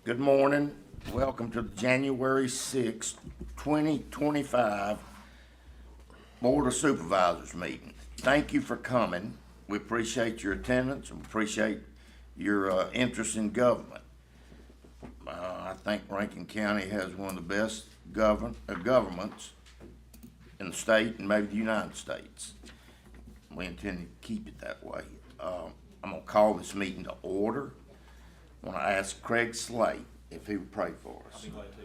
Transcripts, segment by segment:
Good morning. Welcome to the January 6th, 2025 Board of Supervisors meeting. Thank you for coming. We appreciate your attendance and appreciate your interest in government. I think Rankin County has one of the best governments in the state and maybe the United States. We intend to keep it that way. I'm going to call this meeting to order. I want to ask Craig Slate if he would pray for us. I'll be glad to.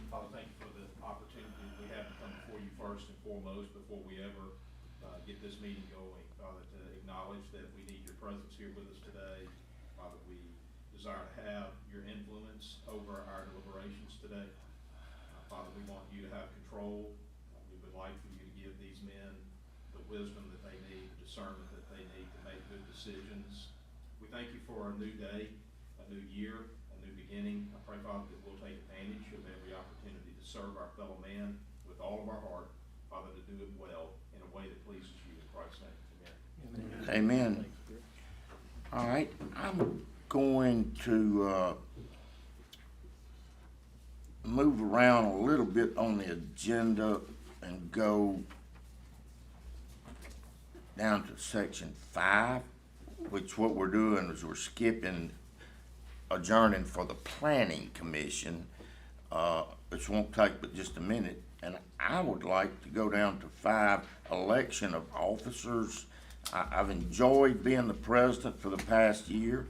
Father, thank you for the opportunity we have to come before you first and foremost before we ever get this meeting going. Father, to acknowledge that we need your presence here with us today. Father, we desire to have your influence over our deliberations today. Father, we want you to have control. We would like for you to give these men the wisdom that they need, the discernment that they need to make good decisions. We thank you for a new day, a new year, a new beginning. I pray, Father, that we'll take advantage of every opportunity to serve our fellow man with all of our heart. Father, to do it well in a way that pleases you. In Christ's name, Amen. amen. All right, I'm going to move around a little bit on the agenda and go down to section 5, which what we're doing is we're skipping adjourning for the Planning Commission, which won't take but just a minute. And I would like to go down to 5, election of officers. I've enjoyed being the president for the past year,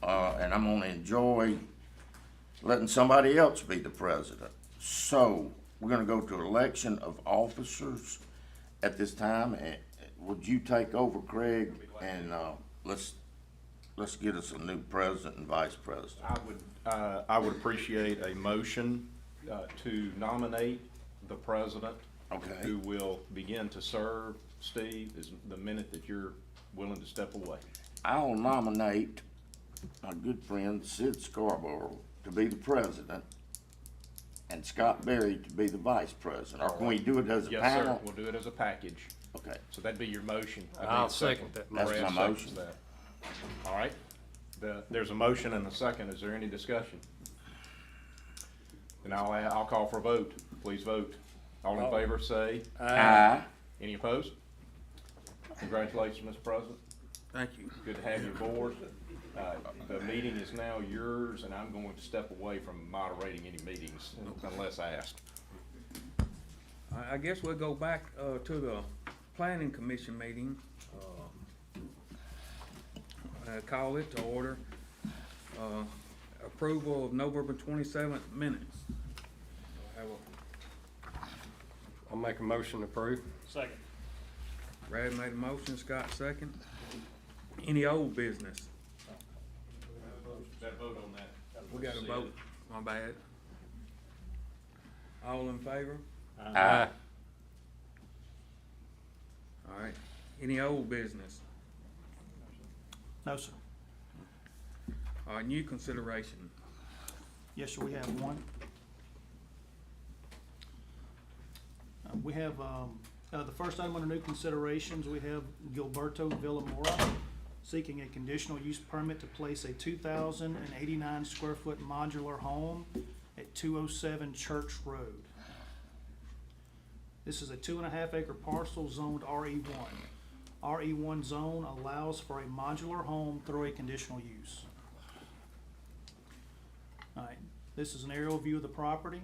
and I'm going to enjoy letting somebody else be the president. So we're going to go to election of officers at this time. And would you take over, Craig, and let's get us a new president and vice president. I would appreciate a motion to nominate the president. Okay. Who will begin to serve, Steve, is the minute that you're willing to step away. I'll nominate my good friend Sid Scarborough to be the president and Scott Berry to be the vice president. Or can we do it as a Yes, panel? sir. We'll do it as a package. Okay. So that'd be your motion. I'll second that. That's Brad my seconds motion. that. All right. There's a motion and a second. Is there any discussion? Then I'll call for a vote. Please vote. All in favor say. Aye. Any opposed? Congratulations, Mr. President. Thank you. Good to have you aboard. The meeting is now yours, and I'm going to step away from moderating any meetings unless asked. I guess we'll go back to the Planning Commission meeting. Call it to order. Approval of November 27th minutes. I'll make a motion to approve. Second. Brad made a motion, Scott second. Any old business? Got to vote on that. We got a vote, my bad. All in favor? Aye. All right. Any old business? No, sir. All right, new consideration. Yes, sir, we have one. We have, the first item under new considerations, we have Gilberto Villamora seeking a conditional use permit to place a 2,089 square foot modular home at 207 Church Road. This is a 2.5 acre parcel zoned RE1. RE1 zone allows for a modular home through a conditional use. All right, this is an aerial view of the property.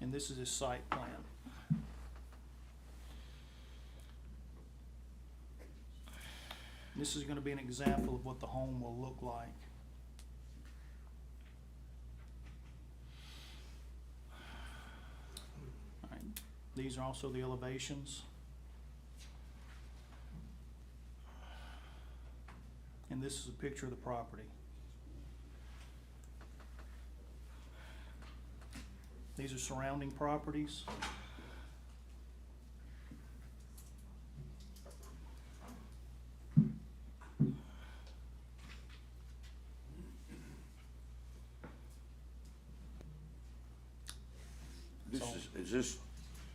And this is his site plan. This is going to be an example of what the home will look like. All right. These are also the elevations. And this is a picture of the property. These are surrounding properties. Is this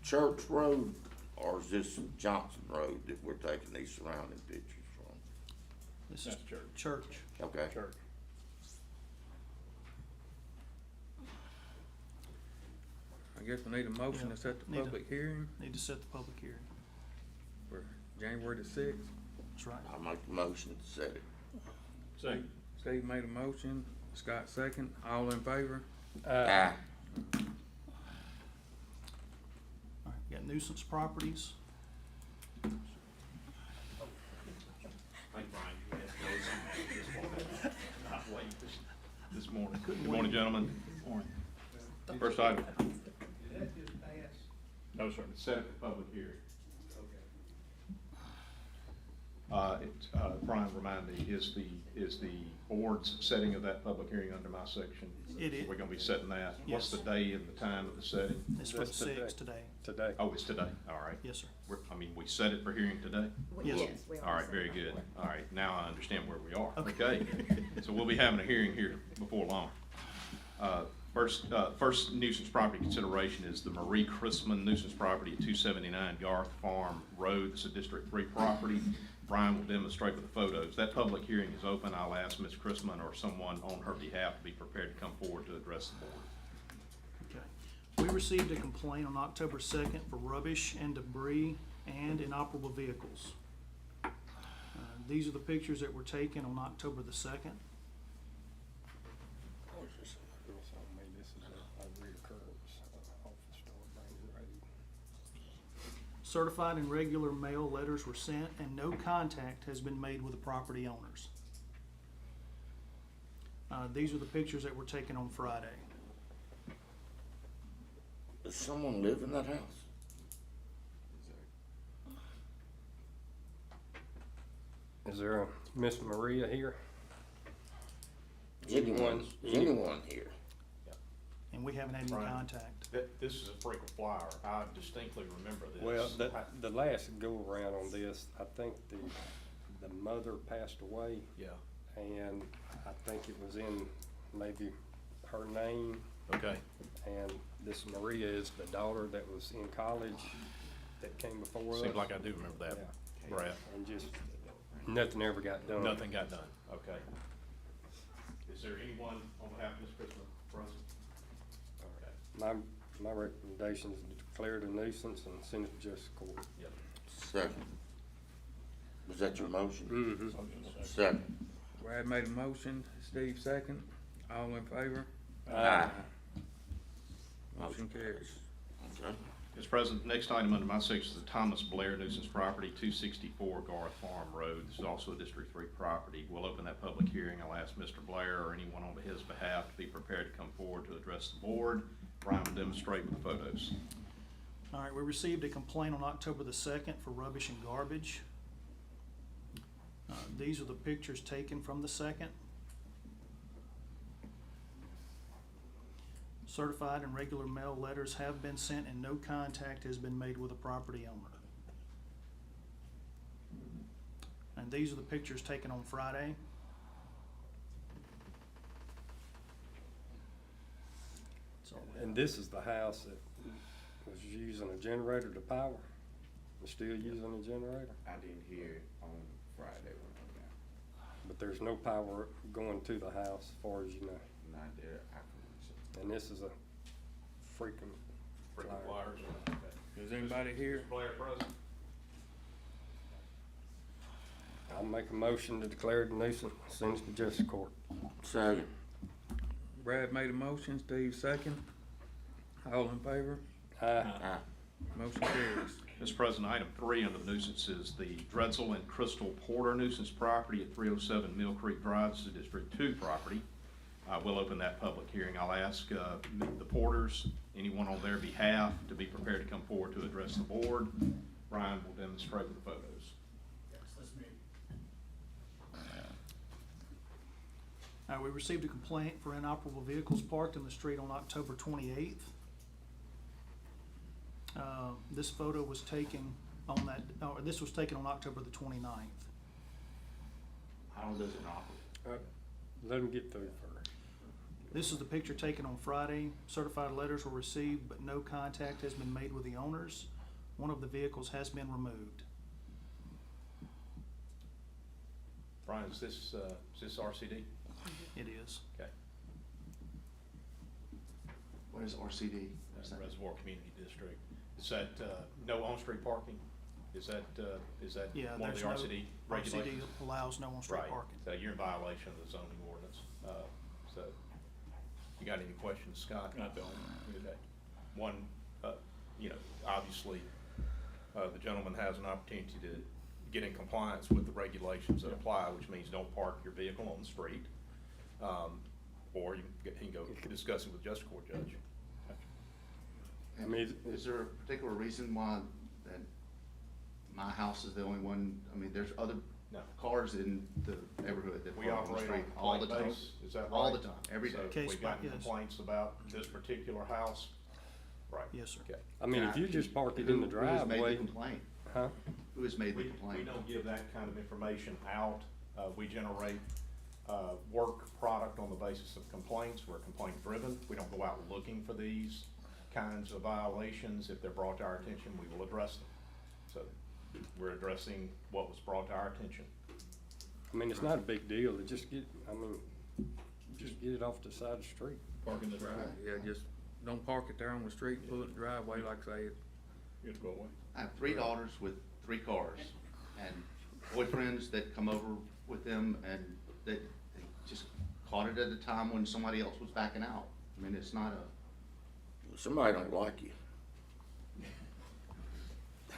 Church Road or is this Johnson Road that we're taking these surrounding pictures from? This is That's church. church. Okay. Church. I guess we need a motion to set the Need a- public hearing Need to set the public hearing. for January the sixth. That's right. I'll make the motion to set it. Second. Steve made a motion, Scott second, all in favor? Aye. All right, we got nuisance properties. Thank Brian. You had to go somewhere this morning. Not wait this morning. Good morning, gentlemen. Morning. First item. No, sir. Set the public hearing. Brian, remind me, is the board's setting of that public hearing under my section? It is. We're gonna be setting that. What's Yes. the day and the time of the setting? It's for the That's today. 6th today. Today. Oh, it's today. All right. Yes, sir. We set it for hearing today? Yes. We All right, said very that good. before. All right, now I understand where we are. Okay. Okay. So we'll be having a hearing here before long. First nuisance property consideration is the Marie Chrisman nuisance property at 279 Garth Farm Road. It's a District 3 property. Brian will demonstrate with the photos. That public hearing is open. I'll ask Ms. Chrisman or someone on her behalf to be prepared to come forward to address the board. Okay. We received a complaint on October 2nd for rubbish and debris and inoperable vehicles. These are the pictures that were taken on October the 2nd. This is a reoccurrence off the Star Brandon Road. Certified and regular mail letters were sent and no contact has been made with the property owners. These are the pictures that were taken on Friday. Does someone live in that house? Is there a Miss Maria here? Is anyone here? And we haven't had any Right. contact. This is a frequent flyer. I distinctly remember this. Well, the last go around on this, I think the mother passed away, Yeah, and I think it was in maybe her name, okay. and this Maria is the daughter that was in college that came before us. Seems like I do remember that, Yeah. Brad. And just, nothing ever got done. Nothing got done, okay. Is there anyone on behalf of Ms. Chrisman present? Okay. My recommendation is to declare it a nuisance and send it to justice court. Yep. Second. Was that your motion? Mm-hmm. Second. Brad made a motion, Steve second, all in favor? Aye. Motion carries. Okay. Mr. President, next item under my section is the Thomas Blair nuisance property, 264 Garth Farm Road. This is also a District 3 property. We'll open that public hearing. I'll ask Mr. Blair or anyone on his behalf to be prepared to come forward to address the board. Brian will demonstrate with the photos. All right, we received a complaint on October the 2nd for rubbish and garbage. These are the pictures taken from the 2nd. Certified and regular mail letters have been sent and no contact has been made with the property owner. And these are the pictures taken on Friday. So, And this is the house that was using a generator to power, and still using a generator, I didn't hear it on Friday when I got, but there's no power going to the house as far as you know. not there, I couldn't see. And this is a freaking Frequent flyer. flyers. Okay. Is anybody here? Mr. Blair present? I'll make a motion to declare it a nuisance, send it to justice court. Second. Brad made a motion, Steve second, all in favor? Aye. Aye. Motion carries. Mr. President, item 3 under the nuisance is the Dreadzel and Crystal Porter nuisance property at 307 Mill Creek Drive. This is a District 2 property. We'll open that public hearing. I'll ask the Porters, anyone on their behalf, to be prepared to come forward to address the board. Brian will demonstrate with the photos. we received a complaint for inoperable vehicles parked in the street on October 28th. This photo was taken on this was taken on October the 29th. How does it operate? Let him get through first. This is the picture taken on Friday. Certified letters were received, but no contact has been made with the owners. One of the vehicles has been removed. Brian, is this RCD? It is. Okay. What is RCD? That's the Reservoir Community District. Is that, no on-street parking? Is that Yeah, one of there's the no, RCD RCD regulations? allows no on-street Right, parking. so you're in violation of the zoning ordinance. So, you got any questions, Scott? I don't. Okay. One, you know, obviously, the gentleman has an opportunity to get in compliance with the regulations that apply, which means don't park your vehicle on the street. Or he can go discuss it with justice court judge. I mean, Is there a particular reason why that my house is the only one? I mean, there's other No. cars in the neighborhood that We park on the operate on street all the complaint time. base, is that right? All the time, every day. So Case we've by- gotten yes. complaints about this particular house? Right. Yes, sir. Okay. I mean, if you just park it in the Who has made driveway, the complaint? huh? Who has made the We complaint? don't give that kind of information out. We generate, work product on the basis of complaints. We're complaint driven. We don't go out looking for these kinds of violations. If they're brought to our attention, we will address them. So we're addressing what was brought to our attention. I mean, it's not a big deal, to just get it off the side of the street. Park in the driveway. Yeah, just don't park it there on the street, pull it in the driveway, like I say. You have to go away. I have 3 daughters with 3 cars and boyfriends that come over with them and they just caught it at a time when somebody else was backing out. I mean, it's not a, Somebody don't like you.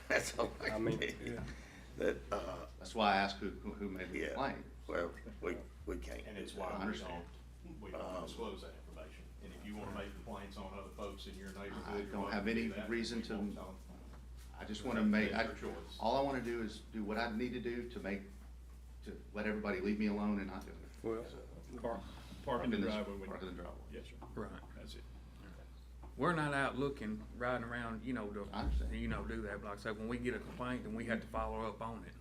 That's all I I can mean, tell you. yeah. That, that's why I asked who made the yeah, complaint. well, we can't. And it's do why that. I understand. we don't disclose that information. And if you wanna make complaints on other folks in your neighborhood. I you're don't welcome have to do any that. reason We to- won't tell them. I just wanna make, That's your choice. all I wanna do is do what I need to do to let everybody leave me alone and not do it. Well, Park in the this- driveway when Park in the you, driveway. yes, sir, Right. that's it. We're not out looking, riding around, you know, I understand. to do that. But like I said, when we get a complaint, then we have to follow up on it,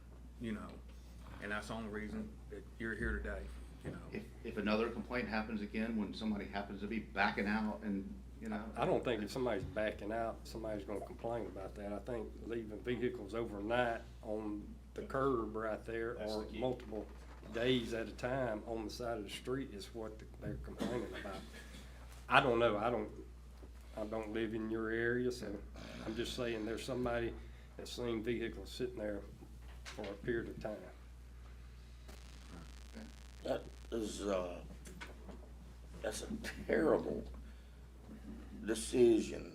you know. And that's the only reason that you're here today, you know. If another complaint happens again, when somebody happens to be backing out and, you know. I don't think if somebody's backing out, somebody's gonna complain about that. I think leaving vehicles overnight on the curb right there That's or the key. multiple days at a time on the side of the street is what they're complaining about. I don't know, I don't live in your area, so I'm just saying there's somebody that's seen vehicles sitting there for a period of time. That is, that's a terrible decision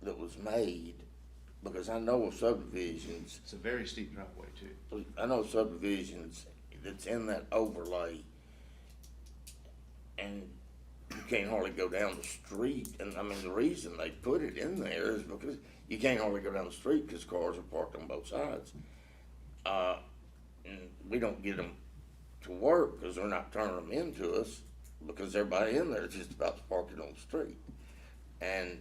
that was made, because I know of subdivisions, It's a very steep driveway too. I know subdivisions that's in that overlay, and you can't hardly go down the street, and I mean, the reason they put it in there is because you can't hardly go down the street because cars are parked on both sides. And we don't get them to work because they're not turning them into us, because everybody in there is just about to park it on the street. And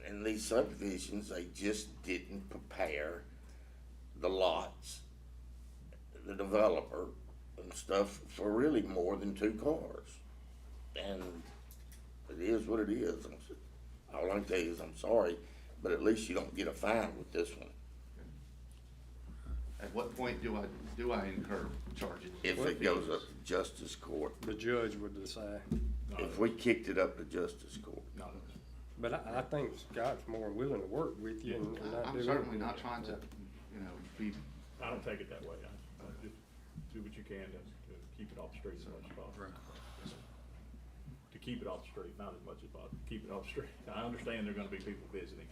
in these subdivisions, they just didn't prepare the lots, the developer and stuff for really more than 2 cars. And it is what it is. All I can tell you is I'm sorry, but at least you don't get a fine with this one. At what point do I incur charges? If it goes up to justice court, The judge would decide. if we kicked it up to justice court. But I think Scott's more willing to work with you and not do I'm anything. certainly not trying to, you know, be, I don't take it that way, I just do what you can to keep it off the street as much as possible. To keep it off the street, not as much as possible, keep it off the street. I understand there are gonna be people visiting.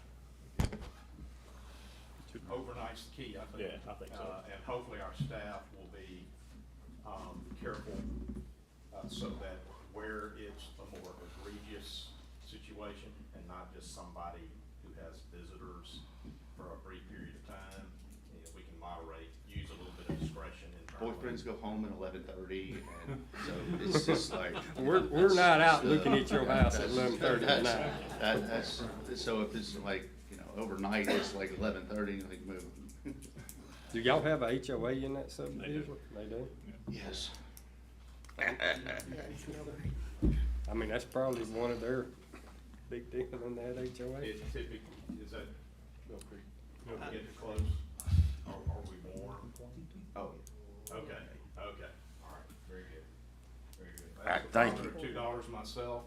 Overnight's the key, I think. Yeah, I think so. And hopefully our staff will be, careful, so that where it's a more egregious situation and not just somebody who has visitors for a brief period of time, you know, we can moderate, use a little bit of discretion internally. boyfriends go home at 11:30 and so it's just like. We're not out looking at your house at That's- 11:30 at night. That's, so if it's like, you know, overnight, it's like 11:30, like move. Do y'all have a HOA in that subdivision? They do? Yes. I mean, that's probably one of their big deal in that HOA. It typically, is that, when we get to close, are we warm? Oh, Thank you. $2 myself.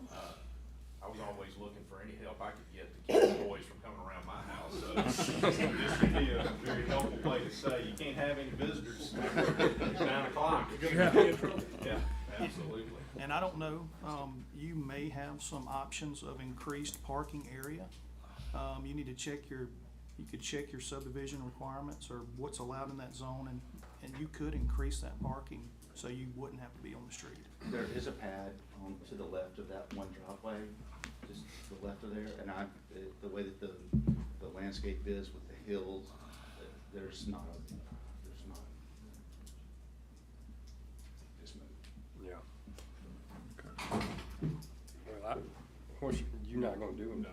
I was always looking for any help I could get to keep the boys from coming around my house. So this would be a very helpful way to say, you can't have any visitors at 9 o'clock. Yeah, absolutely. And I don't know, you may have some options of increased parking area. You need to check you could check your subdivision requirements or what's allowed in that zone, and you could increase that parking so you wouldn't have to be on the street. There is a pad to the left of that one driveway, just to the left of there, and the way that the landscape is with the hills, there's not. Just move. Yeah. Well, of course, you're not gonna do it. No.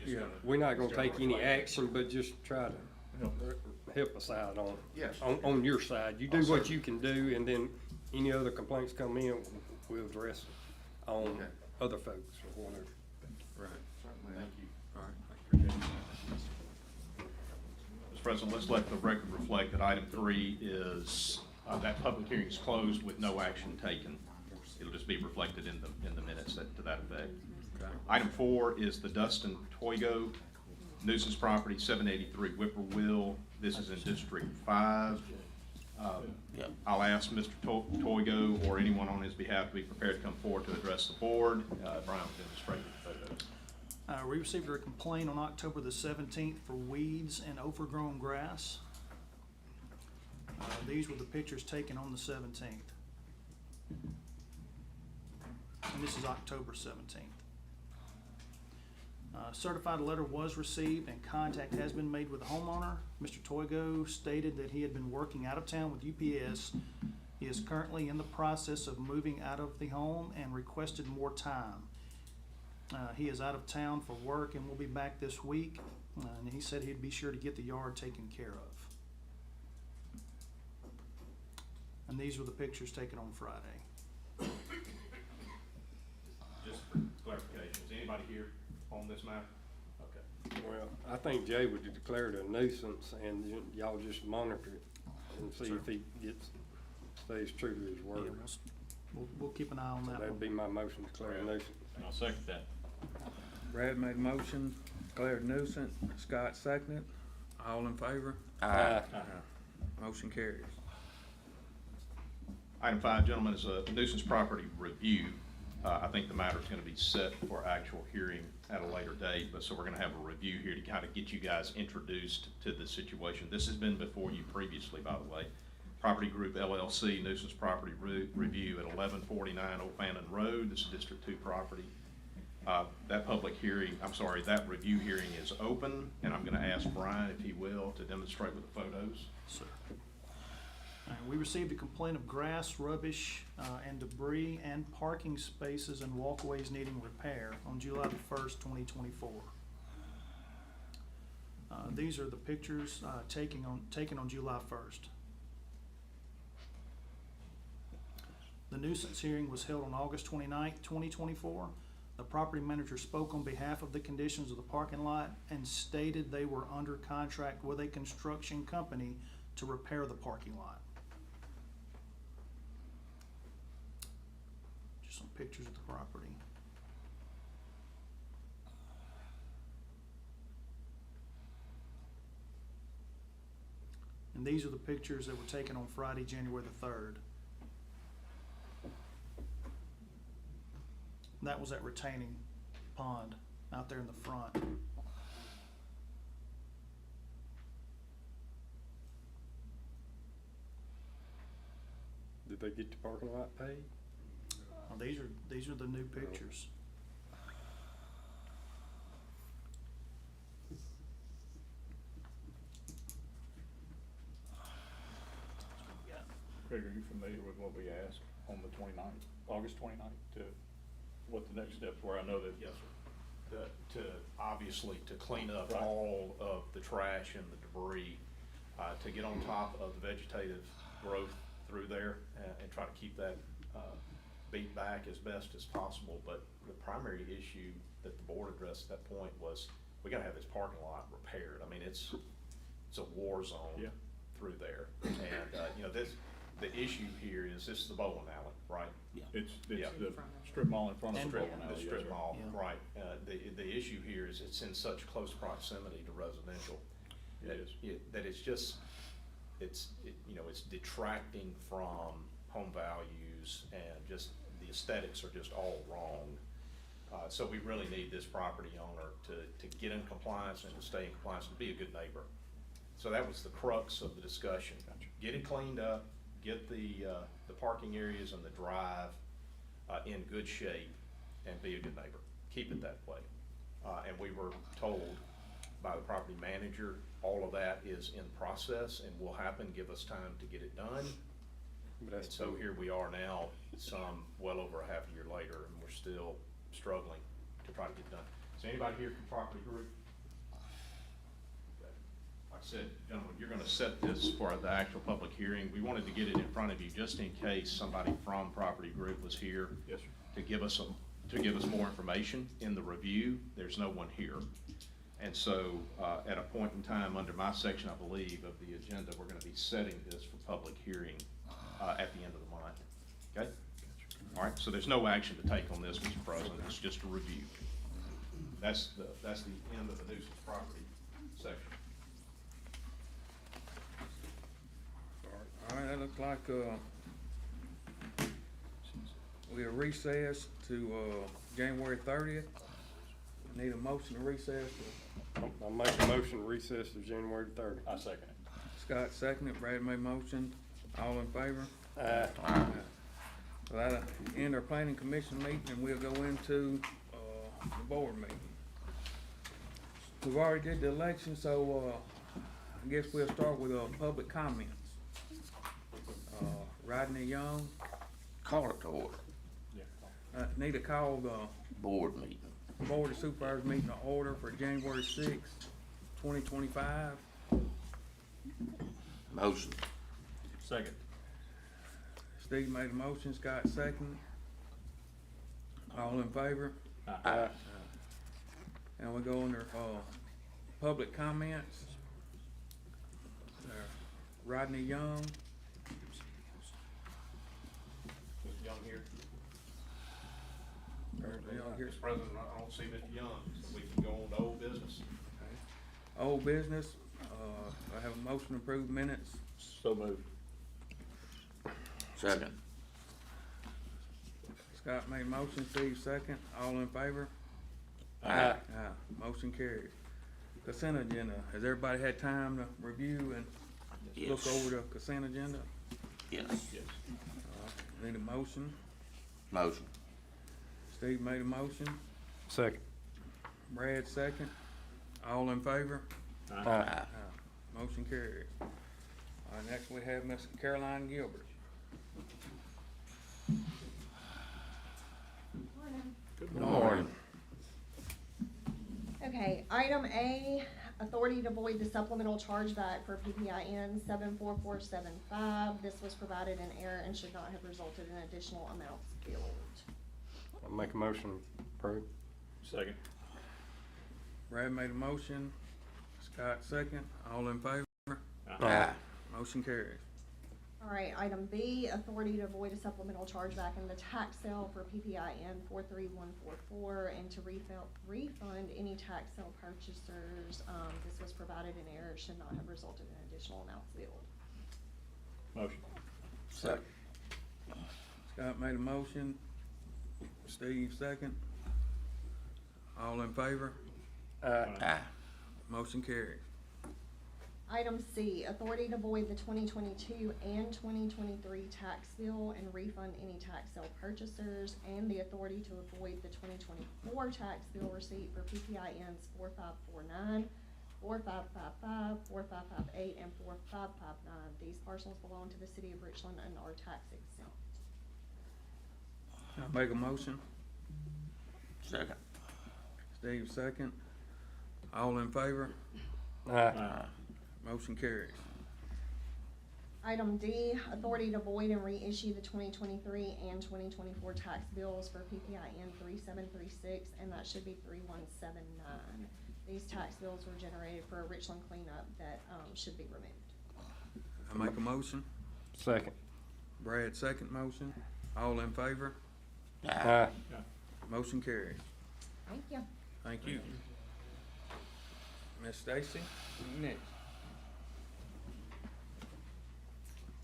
Yeah, we're not gonna take any action, but just try to help us out on, Yes. on your side. You do what you can do, and then any other complaints come in, we'll address it on Okay. other folks or whatever. Right, Certainly, thank you. all right, thank you. Mr. President, let's let the record reflect that item 3 is, that public hearing is closed with no action taken. It'll just be reflected in the minutes to that effect. Okay. Item 4 is the Dustin Toygo nuisance property, 783 Whippoorwill. This is in District 5. Yep. I'll ask Mr. Toygo or anyone on his behalf to be prepared to come forward to address the board. Brian will demonstrate the photos. We received a complaint on October the 17th for weeds and overgrown grass. These were the pictures taken on the 17th. And this is October 17th. Certified letter was received and contact has been made with the homeowner. Mr. Toygo stated that he had been working out of town with UPS. He is currently in the process of moving out of the home and requested more time. He is out of town for work and will be back this week. And he said he'd be sure to get the yard taken care of. And these were the pictures taken on Friday. Just for clarification, is anybody here on this matter? Okay. Well, I think Jay would declare it a nuisance, and y'all just monitor it and see if he stays true to his word. Yeah, we'll keep an eye on So that that'd one. be my motion, to declare a nuisance. I'll second that. Brad made a motion, declared nuisance, Scott seconded, all in favor? Aye. Motion carries. Item 5, gentlemen, is a nuisance property review. I think the matter is going to be set for actual hearing at a later date, but so we're going to have a review here to kind of get you guys introduced to the situation. This has been before you previously, by the way. Property Group LLC nuisance property review at 1149 Old Fannin Road. This is District 2 property. That review hearing is open, and I'm going to ask Brian, if he will, to demonstrate with the photos. Sir. We received a complaint of grass, rubbish, and debris and parking spaces and walkways needing repair on July the 1st, 2024. These are the pictures taken on July 1st. The nuisance hearing was held on August 29th, 2024. The property manager spoke on behalf of the conditions of the parking lot and stated they were under contract with a construction company to repair the parking lot. Just some pictures of the property. And these are the pictures that were taken on Friday, January the 3rd. That was that retaining pond out there in the front. Did they get the parking lot paid? These are the new pictures. Craig, are you familiar with what we asked on the 29th, August 29th, to what the next steps were? I know that. Yes, sir. Obviously, to clean up Right. all of the trash and the debris, to get on top of the vegetative growth through there and try to keep that beat back as best as possible. But the primary issue that the board addressed at that point was, we gotta have this parking lot repaired. I mean, it's a war zone Yeah. through there. And, the issue here is this is the bowling alley, right? It's Yeah. the strip mall in front of the And bowling bowling. alley. The yes, strip sir. mall, Yeah. right. The issue here is it's in such close proximity to residential. It is. That it's just, it's detracting from home values and just the aesthetics are just all wrong. So we really need this property owner to get in compliance and to stay in compliance and be a good neighbor. So that was the crux of the discussion. Get it cleaned up, get the parking areas and the drive in good shape, and be a good neighbor. Keep it that way. And we were told by the property manager, all of that is in process and will happen, give us time to get it done. But And that's so here we are now, well over a half a year later, and we're still struggling to try to get it done. Is anybody here from property group? Okay. Like I said, gentlemen, you're gonna set this for the actual public hearing. We wanted to get it in front of you just in case somebody from property group was here Yes, sir. to give us more information in the review. There's no one here. And so, at a point in time, under my section, I believe, of the agenda, we're gonna be setting this for public hearing, at the end of the month, okay? All right, so there's no action to take on this, Mr. President, it's just a review. That's the end of the nuisance property section. All right, that looks like, we are recessed to, January 30th. Need a motion to recess to I'll make a motion to recess to January 30th. I second it. Scott seconded, Brad made motion, all in favor? So that'll end our planning commission meeting, and we'll go into, the board meeting. We've already did the election, so, I guess we'll start with, public comments. Rodney Young, Call it to order, Yeah. need to call the board meeting. Board of Supervisors meeting to order for January 6th, 2025. Motion. Second. Steve made a motion, Scott seconded. All in favor? Aye. And we go under, public comments. Rodney Young, Mr. Young here? Young here. Mr. President, I don't see Mr. Young, so we can go on to old business. Old business, I have a motion to approve minutes. So moved. Second. Scott made a motion, Steve second, all in favor? Aye. Motion carried. Consent agenda, has everybody had time to review and look Yes. over the consent agenda? Yes. Yes. Need a motion? Motion. Steve made a motion, Second. Brad second, all in favor? Aye. Motion carried. Next we have Miss Caroline Gilbert. Good morning. Okay, item A, authority to void the supplemental chargeback for PPIN 74475. This was provided in error and should not have resulted in additional amounts billed. I'll make a motion to approve. Second. Brad made a motion, Scott second, all in favor? Aye. Motion carries. All right, item B, authority to void a supplemental chargeback in the tax sale for PPIN 43144 and to refund any tax sale purchasers. This was provided in error, should not have resulted in additional amounts billed. Motion. Second. Scott made a motion, Steve second, all in favor? Aye. Motion carries. Item C, authority to void the 2022 and 2023 tax bill and refund any tax sale purchasers, and the authority to avoid the 2024 tax bill receipt for PPINs 4549, 4555, 4558, and 4559. These parcels belong to the city of Richland and are tax exempt. I make a motion, Second. Steve second, all in favor? Aye. Motion carries. Item D, authority to void and reissue the 2023 and 2024 tax bills for PPIN 3736, and that should be 3179. These tax bills were generated for a Richland cleanup that should be removed. I make a motion, Second. Brad second motion. All in favor? Aye. Motion carries. Thank you. Thank you. Miss Stacy, you next.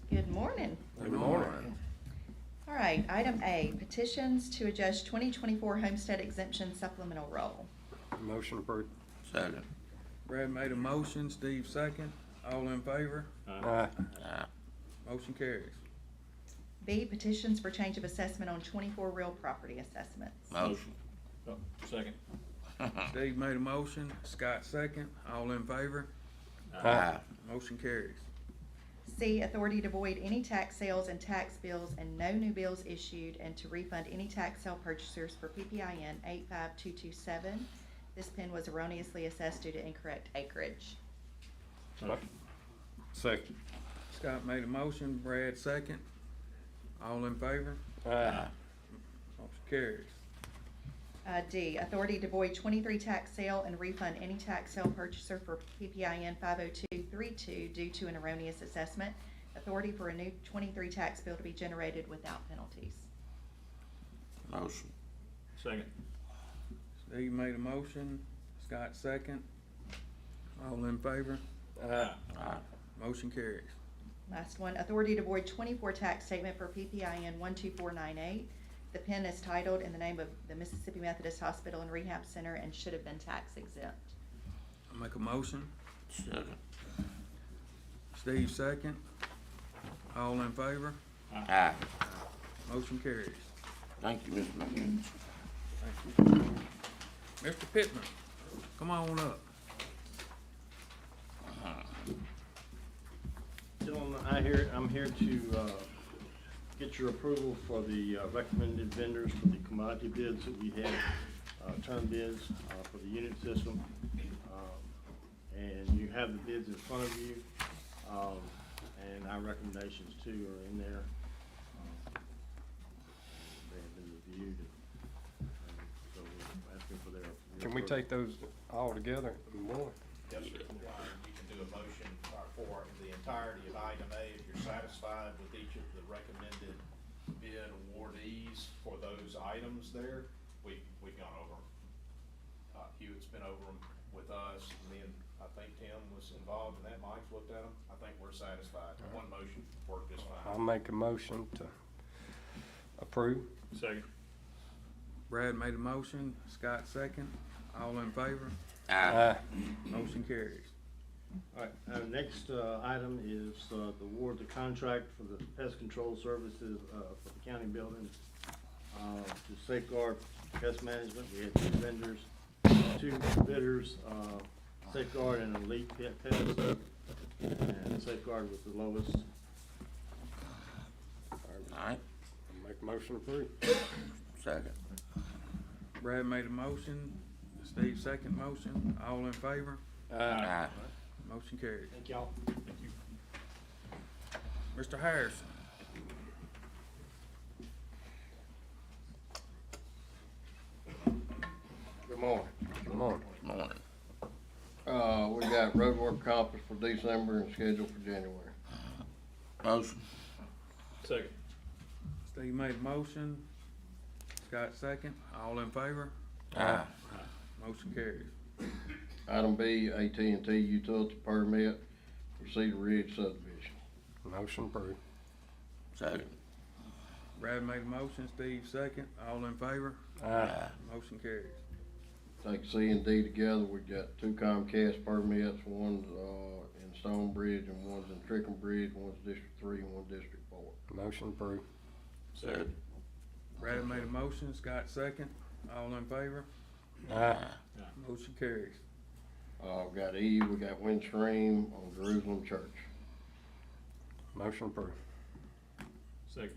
Good morning. Good morning. All right, item A, petitions to adjust 2024 homestead exemption supplemental roll. Motion approved. Second. Brad made a motion, Steve second. All in favor? Aye. Aye. Motion carries. B, petitions for change of assessment on 24 real property assessments. Motion. Oh, second. Steve made a motion, Scott second. All in favor? Aye. Motion carries. C, authority to void any tax sales and tax bills and no new bills issued, and to refund any tax sale purchasers for PPIN 85227. This PIN was erroneously assessed due to incorrect acreage. Second. Scott made a motion, Brad second. All in favor? Aye. Motion carries. D, authority to void 23 tax sale and refund any tax sale purchaser for PPIN 50232 due to an erroneous assessment. Authority for a new 23 tax bill to be generated without penalties. Motion. Second. Steve made a motion, Scott second. All in favor? Aye. Aye. Motion carries. Last one, authority to void 24 tax statement for PPIN 12498. The PIN is titled in the name of the Mississippi Methodist Hospital and Rehab Center and should have been tax exempt. I make a motion, Second. Steve second. All in favor? Aye. Motion carries. Thank you, Mr. McGinnis. Thank you. Mr. Pittman, come on up. Gentlemen, I'm here to get your approval for the recommended vendors for the commodity bids that we had, term bids for the unit system. And you have the bids in front of you, and our recommendations too are in there. They have been reviewed, and so we're asking for their. Can we take those all together in one? Yes, sir. You can do a motion for the entirety of item A if you're satisfied with each of the recommended bid awardees for those items there. We've gone over them. Hewitt's been over them with us. Me and I think Tim was involved in that. Mike's looked at them. I think we're satisfied. One motion worked just I'll fine. make a motion to approve. Second. Brad made a motion, Scott second. All in favor? Aye. Motion carries. All right, our next item is the award the contract for the pest control services for the county building. To safeguard pest management, we had two vendors, two bidders, Safeguard and Elite Pest, and Safeguard was the lowest. Alright. Make a motion to approve. Second. Brad made a motion, Steve second motion. All in favor? Aye. Motion carries. Thank y'all. Thank you. Mr. Harrison. Good morning. Come on. Morning. We got road work accomplished for December and scheduled for January. Motion. Second. Steve made a motion, Scott second. All in favor? Aye. Motion carries. Item B, AT&T utility permit for Cedar Ridge subdivision. Motion approved. Second. Brad made a motion, Steve second. All in favor? Aye. Motion carries. Take C and D together, we got two Comcast permits, one's in Stonebridge and one's in Trickham Bridge, one's District 3 and one's District 4. Motion approved. Second. Brad made a motion, Scott second. All in favor? Aye. Motion carries. We got E, we got Windstream on Jerusalem Church. Motion approved. Second.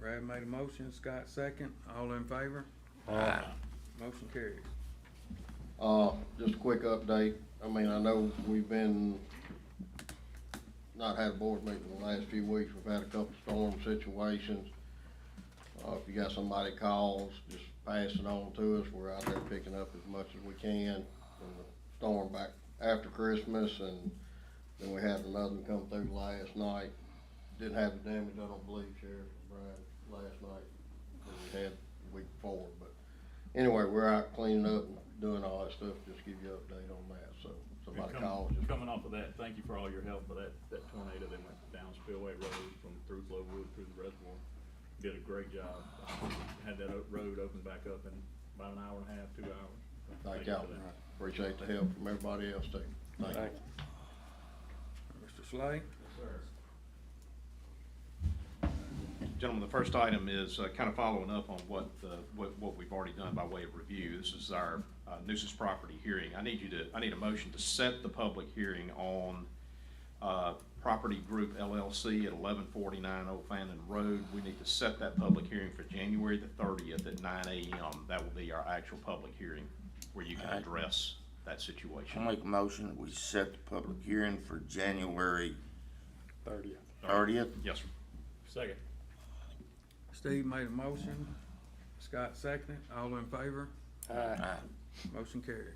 Brad made a motion, Scott second. All in favor? Aye. Motion carries. Just a quick update. I mean, I know we've been, not had a board meeting in the last few weeks. We've had a couple storm situations. If you got somebody calls, just pass it on to us. We're out there picking up as much as we can from the storm back after Christmas, and then we had another one come through last night. didn't have the damage, I don't believe, Sheriff Brian, last night that we had the week before, but anyway, we're out cleaning up and doing all that stuff, just give you an update on that, so somebody calls us. Coming off of that, thank you for all your help for that tornado that went down Spillway Road from through Flowood through the reservoir. Did a great job. Had that road open back up in about an hour and a half, 2 hours. Thank you y'all, for that. appreciate the help from everybody else too. Thank you. Mr. Slay? Gentlemen, the first item is kind of following up on what we've already done by way of review. This is our nuisance property hearing. I need a motion to set the public hearing on Property Group LLC at 1149 Old Fannin Road. We need to set that public hearing for January the 30th at 9 a.m. That will be our actual public hearing where you can address that situation. I'll make a motion that we set the public hearing for January 30th. Yes, sir. Second. Steve made a motion, Scott seconded, all in favor? Aye. Motion carries.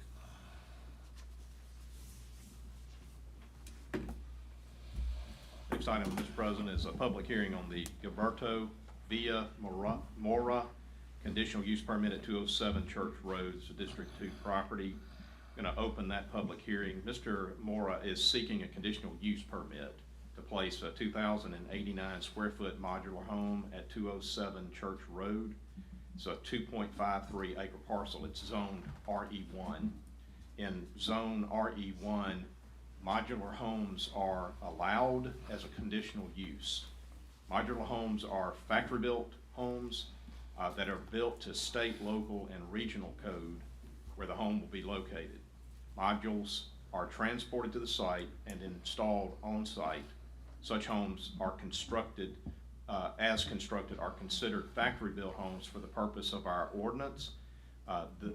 Next item, Mr. President, is a public hearing on the Gilberto Villa Mora conditional use permit at 207 Church Road. It's a District 2 property. Going to open that public hearing. Mr. Mora is seeking a conditional use permit to place a 2,089 square foot modular home at 207 Church Road. It's a 2.53 acre parcel. It's zoned RE1. In zone RE1, modular homes are allowed as a conditional use. Modular homes are factory-built homes that are built to state, local, and regional code where the home will be located. Modules are transported to the site and installed on site. Such homes are constructed, are considered factory-built homes for the purpose of our ordinance. The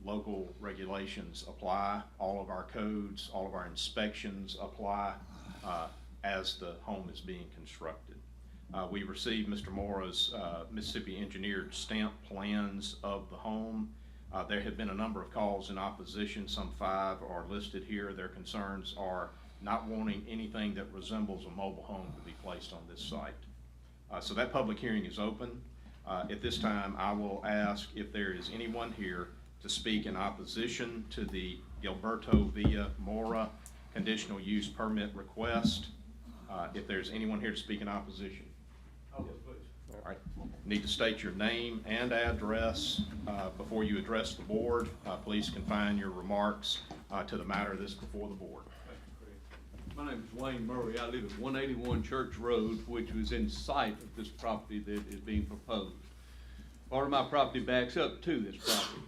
local regulations apply, all of our codes, all of our inspections apply as the home is being constructed. We received Mr. Mora's Mississippi engineered stamp plans of the home. There have been a number of calls in opposition, some 5 are listed here. Their concerns are not wanting anything that resembles a mobile home to be placed on this site. So that public hearing is open. At this time, I will ask if there is anyone here to speak in opposition to the Gilberto Villa Mora conditional use permit request. If there's anyone here to speak in opposition. All right. Need to state your name and address before you address the board. Please confine your remarks to the matter that's before the board. My name is Wayne Murray. I live at 181 Church Road, which was in sight of this property that is being proposed. Part of my property backs up to this property.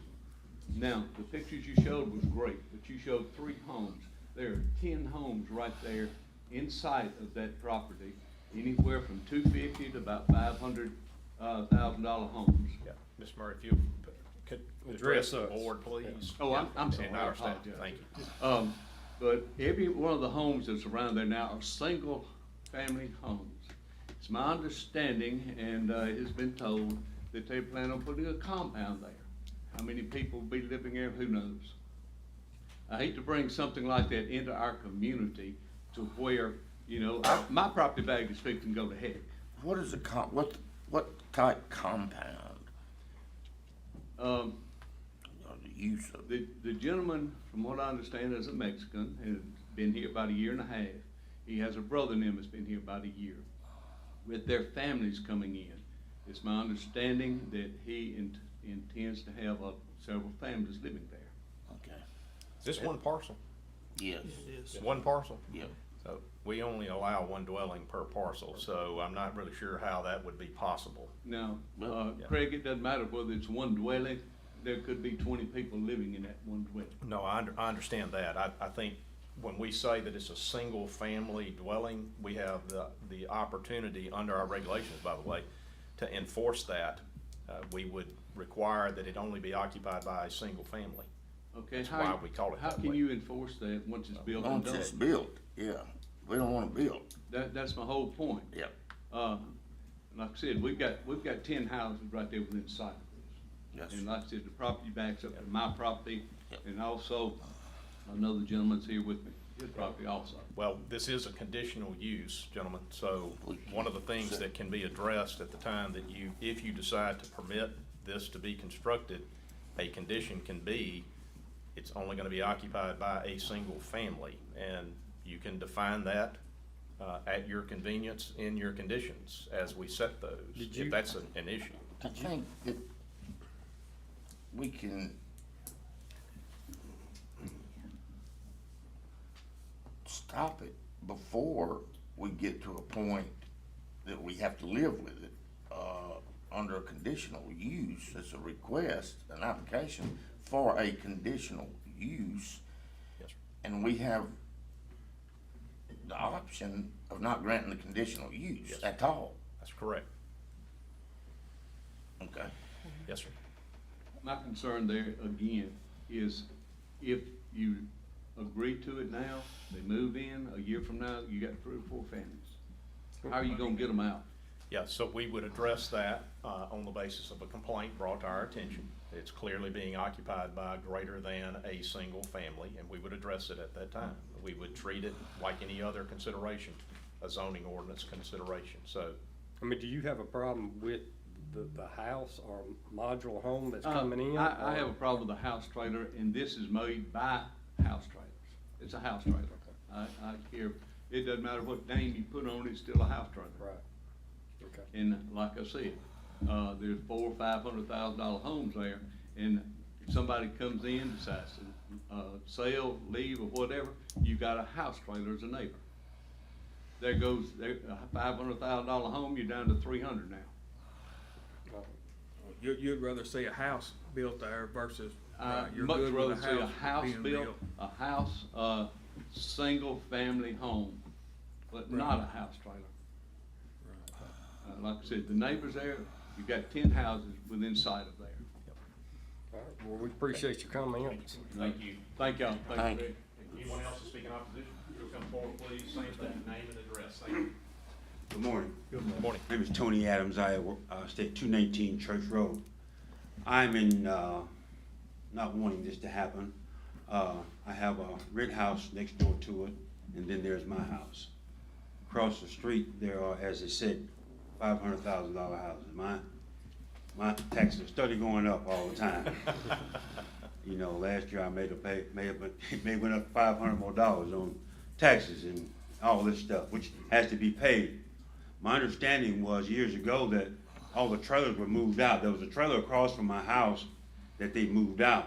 Now, the pictures you showed was great, but you showed 3 homes. There are 10 homes right there in sight of that property, anywhere from $250 to about $500,000 homes. Yeah. Ms. Murray, if you could address the board, please. Oh, I'm sorry. And I understand. apologize. Thank you. But every one of the homes that's around there now are single-family homes. It's my understanding, and it has been told, that they plan on putting a compound there. How many people will be living there, who knows? I hate to bring something like that into our community to where, you know, my property bag is fixing to go to heck. What is what type compound? The use of The gentleman, from what I understand, is a Mexican, has been here about 1.5 years. He has a brother in him that's been here about 1 year, with their families coming in. It's my understanding that he intends to have several families living there. Okay. Is this one parcel? Yes. It is. One parcel? Yep. So we only allow one dwelling per parcel, so I'm not really sure how that would be possible. Now, Well, Craig, it doesn't matter whether it's one dwelling, there could be 20 people living in that one dwelling. No, I understand that. I think when we say that it's a single-family dwelling, we have the opportunity under our regulations, by the way, to enforce that. We would require that it only be occupied by a single family. Okay, That's why we call it how that can way. you enforce that once it's built and Once done? it's built, yeah. We don't want to build. That's my whole point. Yep. Like I said, we've got 10 houses right there within sight of this. Yes. And like I said, the property backs up to my property, Yep. and also I know the gentleman's here with me, his property also. Well, this is a conditional use, gentlemen, so one of the things that can be addressed at the time that you, if you decide to permit this to be constructed, a condition can be, it's only gonna be occupied by a single family, and you can define that at your convenience in your conditions as we set those, if that's an issue. I think that we can stop it before we get to a point that we have to live with it, under a conditional use. It's a request, an application for a conditional use. Yes, sir. And we have the option of not granting the conditional use Yes. at all. That's correct. Okay. Yes, sir. My concern there, again, is if you agree to it now, they move in, a year from now, you got 3 or 4 families. How are you gonna get them out? Yeah, so we would address that on the basis of a complaint brought to our attention. It's clearly being occupied by greater than a single family, and we would address it at that time. We would treat it like any other consideration, a zoning ordinance consideration, so. I mean, do you have a problem with the house or modular home that's coming in? I have a problem with the house trailer, and this is made by house trailers. It's a house trailer. I hear, it doesn't matter what name you put on it, it's still a house trailer. Right, okay. And like I said, there's $400,000 or $500,000 homes there, and if somebody comes in, decides to sell, leave, or whatever, you got a house trailer as a neighbor. There goes a $500,000 home, you're down to 300 now. You'd rather see a house built there versus, you're Much good rather with a see a house house being built, built. a house, single-family home, but not a house trailer. Like I said, the neighbors there, you've got 10 houses within sight of there. All right, well, we appreciate your comments. Thank you. Thank y'all. Thank you. Anyone else to speak in opposition? You'll come forward, please, same thing, name and address. Thank you. Good morning. Good morning. My name is Tony Adams. I stay at 219 Church Road. I'm in, not wanting this to happen. I have a rent house next door to it, and then there's my house. Across the street, there are, as I said, $500,000 houses. My taxes are steadily going up all the time. You know, last year I went up $500 more on taxes and all this stuff, which has to be paid. My understanding was years ago that all the trailers were moved out. There was a trailer across from my house that they moved out.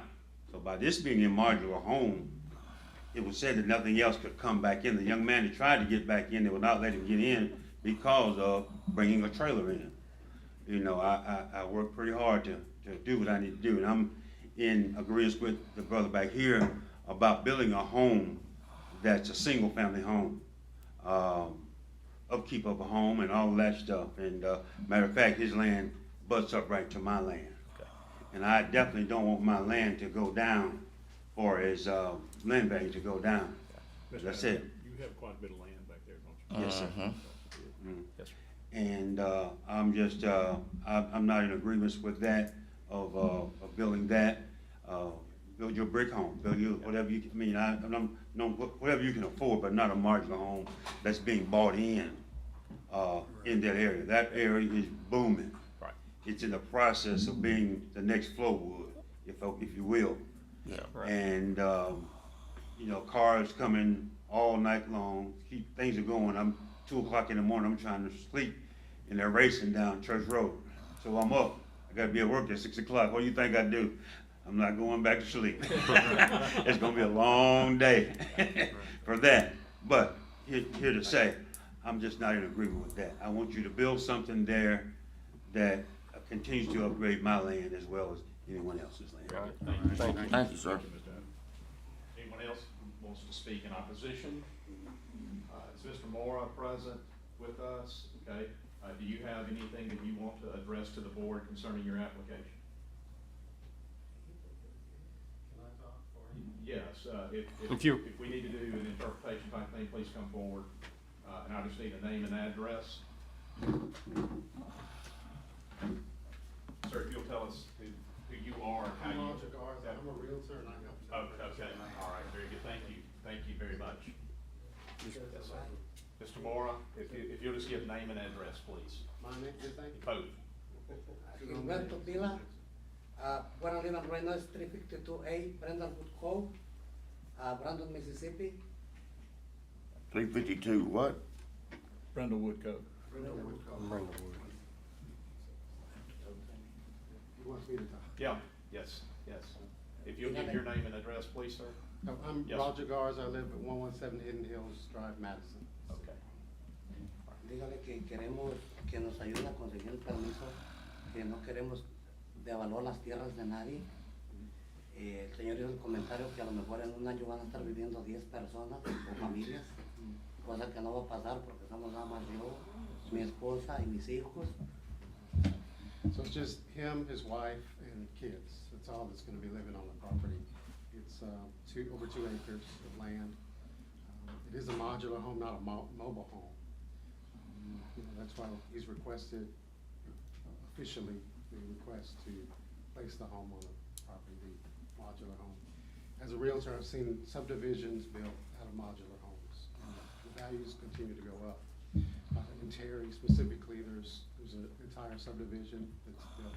So by this being a modular home, it was said that nothing else could come back in. The young man that tried to get back in, they would not let him get in because of bringing a trailer in. You know, I work pretty hard to do what I need to do, and I'm in agreement with the brother back here about building a home that's a single-family home. Upkeep of a home and all of that stuff. And matter of fact, his land butts up right to my land. Okay. And I definitely don't want my land to go down, or his land value to go down. That's it. You have quite a bit of land back there, don't you? Yes, sir. Mm. Yes, sir. And I'm just, I'm not in agreement with that, of building that. Build your brick home, build your, whatever you, I mean, whatever you can afford, but not a modular home that's being bought in that area. That area is booming. Right. It's in the process of being the next Flowood, if you will. Yeah. Right. And, you know, cars coming all night long, things are going. I'm 2 o'clock in the morning, I'm trying to sleep, and they're racing down Church Road. So I'm up, I gotta be at work at 6 o'clock. What do you think I do? I'm not going back to sleep. It's gonna be a long day for that. But here to say, I'm just not in agreement with that. I want you to build something there that continues to upgrade my land as well as anyone else's land. All right, Thank you. Thank you, sir. Anyone else who wants to speak in opposition? Is Mr. Mora present with us? Okay. Do you have anything that you want to address to the board concerning your application? Yes, if we need to do an interpretation type thing, please come forward. And I just need a name and address. Sir, if you'll tell us who you are and how you. I'm a realtor and I got. Okay, all right, very good, thank very much. Yes, sir. Mr. Mora, if you'll just give name and address, please. My name is Code. Gilberto Vila. Where I live right now is 352A Brandonwood Cove, Brandon, Mississippi. 352 what? Brundlewood Cove. He wants me to talk. Yeah, yes. If you'll give your name and address, please, sir. I'm Yes. Roger Garza. I live at 117 Hidden Hills Drive, Madison. Okay. Dígale que queremos que nos ayude a conseguir el permiso, que no queremos devaluar las tierras de nadie. El señor hizo el comentario que a lo mejor en un año van a estar viviendo 10 personas o familias, cosa que no va a pasar porque somos nada más yo, mi esposa y mis hijos. So it's just him, his wife, and kids. That's all that's gonna be living on the property. It's, over 2 acres of land. It is a modular home, not a mobile home. That's why he's requested, officially, the request to place the home on the property, the modular home. As a realtor, I've seen subdivisions built out of modular homes, and the values continue to go up. In Terry specifically, there's an entire subdivision that's built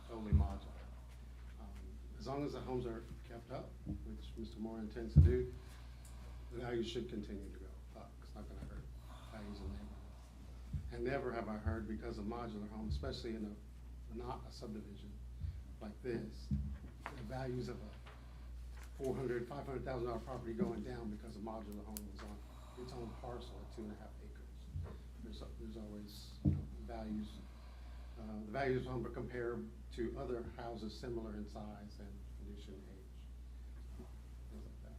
totally modular. As long as the homes are kept up, which Mr. Moore intends to do, the values should continue to go up. It's not gonna hurt values in the neighborhood. And never have I heard, because of modular homes, especially in not a subdivision like this, the values of a $400,000, $500,000 property going down because a modular home was on its own parcel at 2.5 acres. There's always, values. The values of home are compared to other houses similar in size and condition, age, things like that.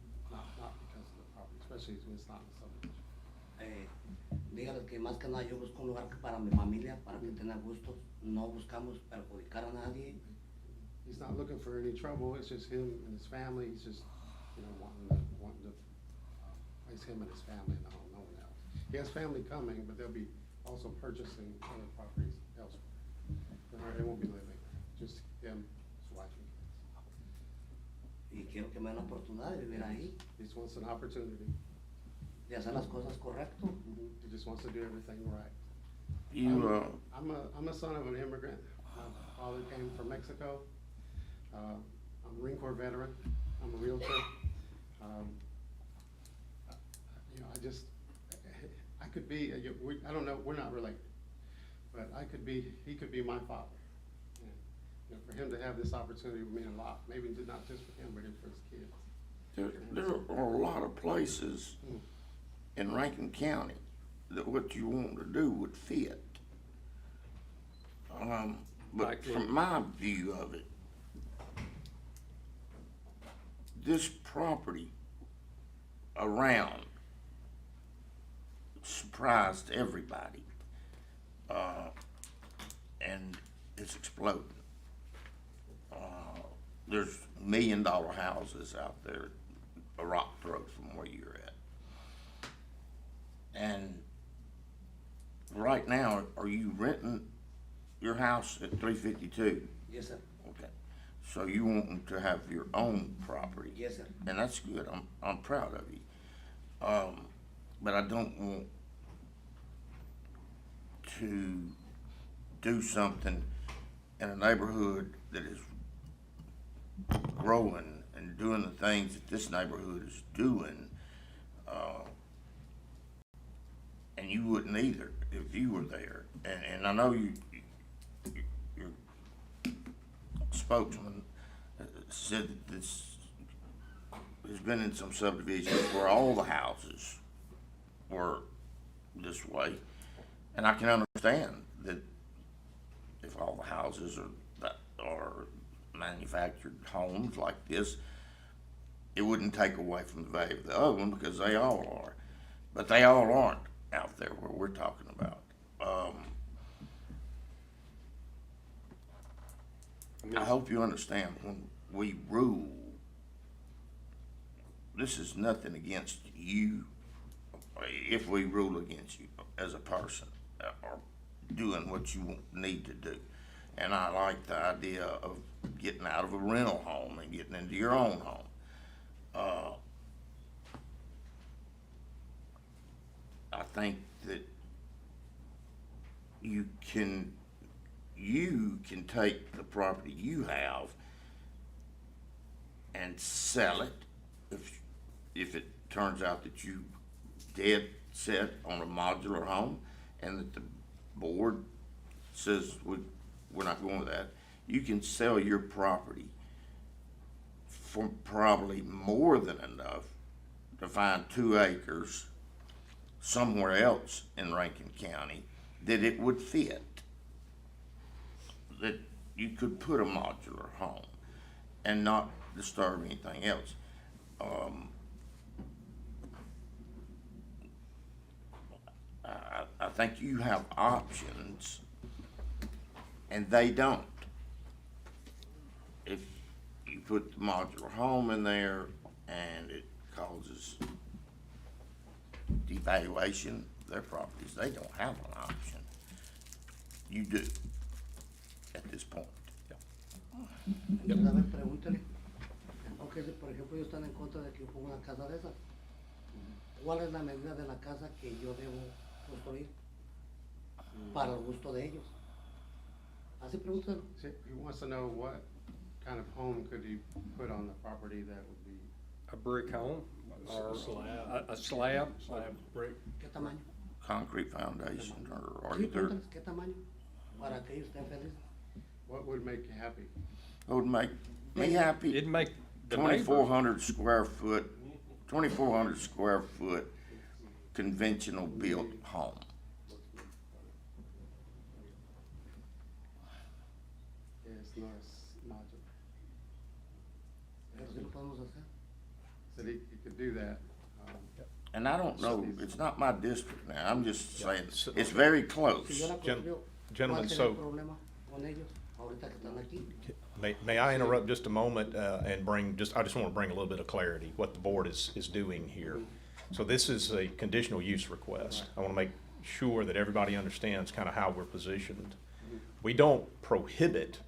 Not because of the property, especially when it's not in a subdivision. Dígales que más que nada yo busco un lugar para mi familia, para que tenga gustos. No buscamos perjudicar a nadie. He's not looking for any trouble. It's just him and his family. He's just, wanting to place him and his family in the home, no one else. He has family coming, but they'll be also purchasing other properties elsewhere. They won't be living there, just him, his wife, and kids. Y quiero que me den la oportunidad de vivir ahí, He just wants an opportunity. de hacer las cosas correcto. He just wants to do everything right. You, I'm a son of an immigrant. My father came from Mexico. I'm a Marine Corps veteran. I'm a realtor. I could be, I don't know, we're not related, but he could be my father. And, for him to have this opportunity would mean a lot, maybe not just for him, but for his kids. there are a lot of places in Rankin County that what you want to do would fit. But from my view of it, this property around surprised everybody, and it's exploding. There's $1 million houses out there a rock throw from where you're at. And right now, are you renting your house at 352? Yes, sir. Okay, so you want to have your own property? Yes, sir. And that's good. I'm proud of you. But I don't want to do something in a neighborhood that is growing and doing the things that this neighborhood is doing, and you wouldn't either if you were there. And I know your spokesman said that this has been in some subdivisions where all the houses were this way, and I can understand that if all the houses are manufactured homes like this, it wouldn't take away from the value of the other one, because they all are, but they all aren't out there where we're talking about. I hope you understand, when we rule, this is nothing against you, if we rule against you as a person, or doing what you need to do. And I like the idea of getting out of a rental home and getting into your own home. I think that you can take the property you have and sell it if it turns out that you dead set on a modular home and that the board says we're not going with that. You can sell your property for probably more than enough to find 2 acres somewhere else in Rankin County that it would fit, that you could put a modular home and not disturb anything else. I think you have options and they don't. If you put the modular home in there and it causes devaluation of their properties, they don't have an option. You do at this point. A ver, pregúntale. Aunque si por ejemplo ellos están en contra de que yo ponga una casa de esas, ¿cuál es la medida de la casa que yo debo construir para el gusto de ellos? Así pregúntalo. He wants to know what kind of home could he put on the property that would be. A brick home or A slab. a slab. Slab brick. ¿Qué tamaño? Concrete foundation or Sí, either, pregúntales qué tamaño para que ellos estén felices. What would make you happy? it would make me happy. It'd make the neighbor. 2,400 square foot conventional built home. Yeah, it's not modular. Pero sí lo podemos hacer. Said he could do that. And I don't know, it's not my district now, I'm just saying, so- it's very Si close. yo la construyo, Gentlemen, ¿cuál sería so- el problema con ellos ahorita que están aquí? May I interrupt just a moment and I just want to bring a little bit of clarity, what the board is doing here. So this is a conditional use request. I want to make sure that everybody understands kind of how we're positioned. We don't prohibit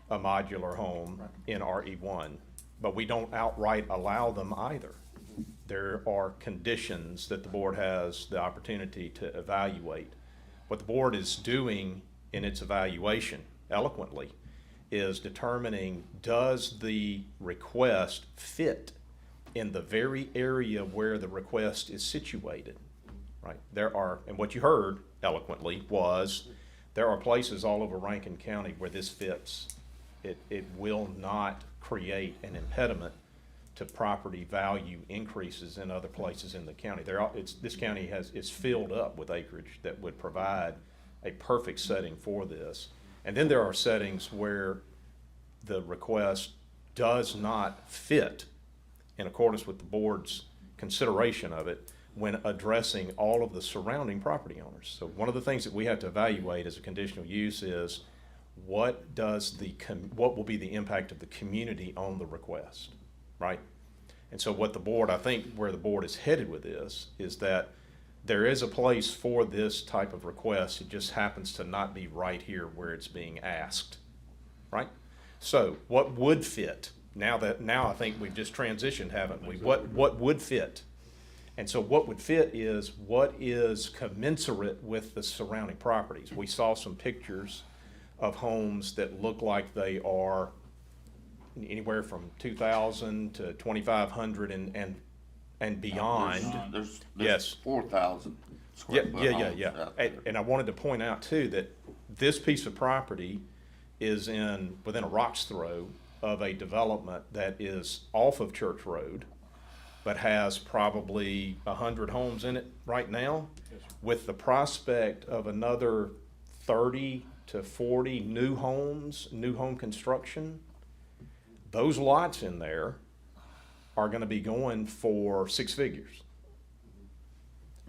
a modular home in RE1, but we don't outright allow them either. There are conditions that the board has the opportunity to evaluate. What the board is doing in its evaluation eloquently is determining, does the request fit in the very area where the request is situated, right? And what you heard eloquently was, there are places all over Rankin County where this fits. It will not create an impediment to property value increases in other places in the county. This county is filled up with acreage that would provide a perfect setting for this. And then there are settings where the request does not fit in accordance with the board's consideration of it when addressing all of the surrounding property owners. So one of the things that we have to evaluate as a conditional use is what will be the impact of the community on the request, right? And so what the board, I think where the board is headed with this is that there is a place for this type of request. It just happens to not be right here where it's being asked, right? So what would fit? Now I think we've just transitioned, haven't we? What would fit? And so what would fit is what is commensurate with the surrounding properties. We saw some pictures of homes that look like they are anywhere from 2,000 to 2,500 and beyond. There's Yes. 4,000 Yeah, square foot yeah, homes yeah. out there. And I wanted to point out too that this piece of property is within a rock's throw of a development that is off of Church Road, but has probably 100 homes in it right now, with the prospect of another 30 to 40 new homes, new home construction. Those lots in there are gonna be going for 6 figures.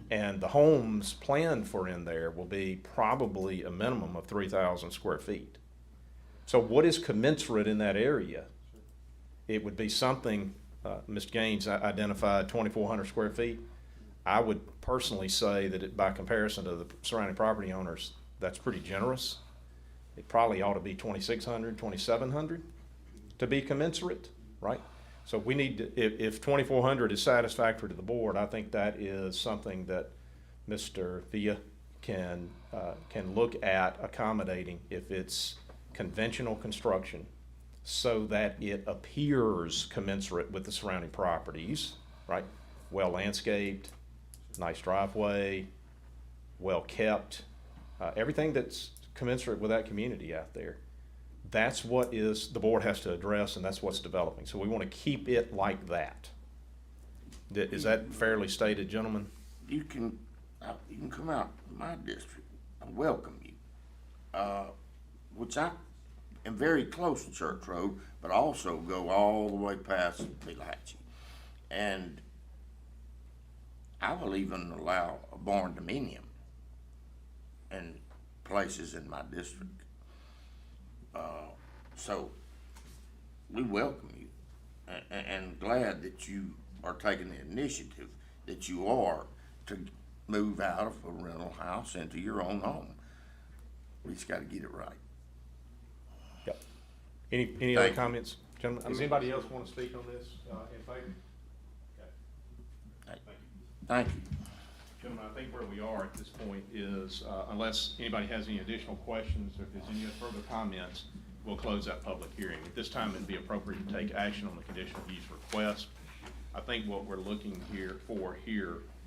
And the homes planned for in there will be probably a minimum of 3,000 square feet. So what is commensurate in that area? It would be something, Mr. Gaines identified 2,400 square feet. I would personally say that by comparison to the surrounding property owners, that's pretty generous. It probably ought to be 2,600, 2,700 to be commensurate, right? So we need to, if 2,400 is satisfactory to the board, I think that is something that Mr. Villa can look at accommodating if it's conventional construction so that it appears commensurate with the surrounding properties, right? Well landscaped, nice driveway, well kept, everything that's commensurate with that community out there. That's what the board has to address, and that's what's developing. So we want to keep it like that. Is that fairly stated, gentlemen? You can come out to my district. I welcome you. Which I am very close to Church Road, but also go all the way past Pelahatchie. And I will even allow a barn dominium in places in my district. So we welcome you and glad that you are taking the initiative that you are to move out of a rental house into your own home. We just gotta get it right. Yep. Any other comments, gentlemen? Does anybody else want to speak on this in favor? Okay. Thank you. Gentlemen, I think where we are at this point is, unless anybody has any additional questions or if there's any further comments, we'll close that public hearing. At this time, it'd be appropriate to take action on the conditional use request. I think what we're looking here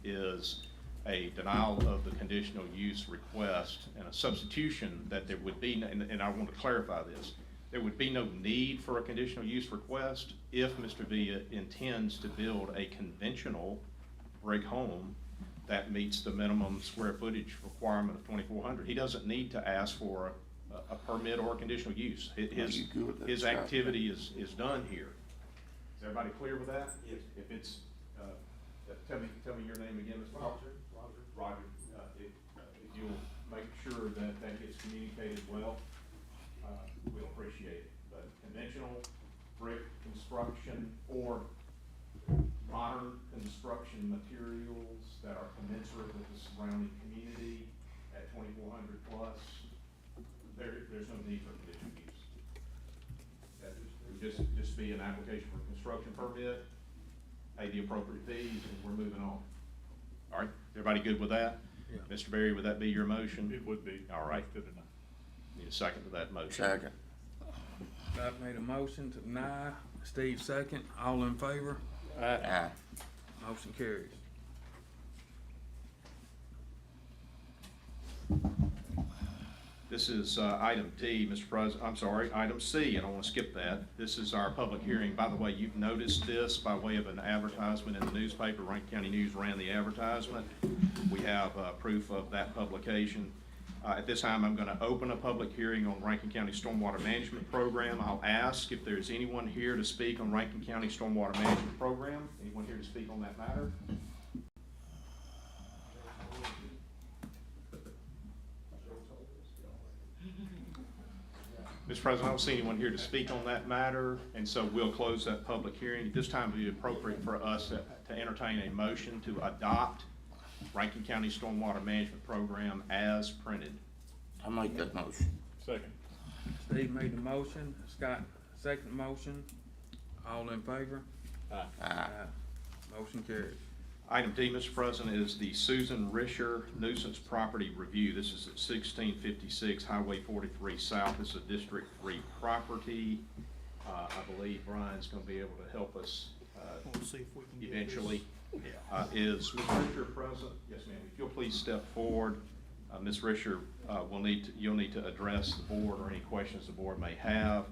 is a denial of the conditional use request and a substitution that there would be, and I want to clarify this, there would be no need for a conditional use request if Mr. Villa intends to build a conventional brick home that meets the minimum square footage requirement of 2,400. He doesn't need to ask for a permit or a conditional use. His activity is done here. Is everybody clear with that? Yes. If it's, tell me your name again, Mr. Roger. Roger, if you'll make sure that that gets communicated well, we'll appreciate it. But conventional brick construction or modern construction materials that are commensurate with the surrounding community at 2,400 plus, there's no need for conditional use. That would just be an application for a construction permit, pay the appropriate fees, and we're moving on. All right, everybody good with that? Yeah. Mr. Berry, would that be your motion? It would be. All right. Good enough. Need a second to that motion? Second. Doc made a motion to deny, Steve second, all in favor? Aye. Motion carries. This is item D, Mr. President, I'm sorry, item C, I don't want to skip that. This is our public hearing. By the way, you've noticed this by way of an advertisement in the newspaper. Rankin County News ran the advertisement. We have proof of that publication. At this time, I'm going to open a public hearing on Rankin County Stormwater Management Program. I'll ask if there's anyone here to speak on Rankin County Stormwater Management Program. Anyone here to speak on that matter? Mr. President, I don't see anyone here to speak on that matter, and so we'll close that public hearing. At this time, it would be appropriate for us to entertain a motion to adopt Rankin County Stormwater Management Program as printed. I make that motion. Second. Steve made the motion, Scott second motion, all in favor? Aye. Motion carries. Item D, Mr. President, is the Susan Risher nuisance property review. This is at 1656 Highway 43 South. This is a District 3 property. I believe Brian's going to be able to help us We'll see if we can get eventually. Is Ms. Risher present? Yes, ma'am. If you'll please step forward. Ms. Risher, you'll need to address the board or any questions the board may have.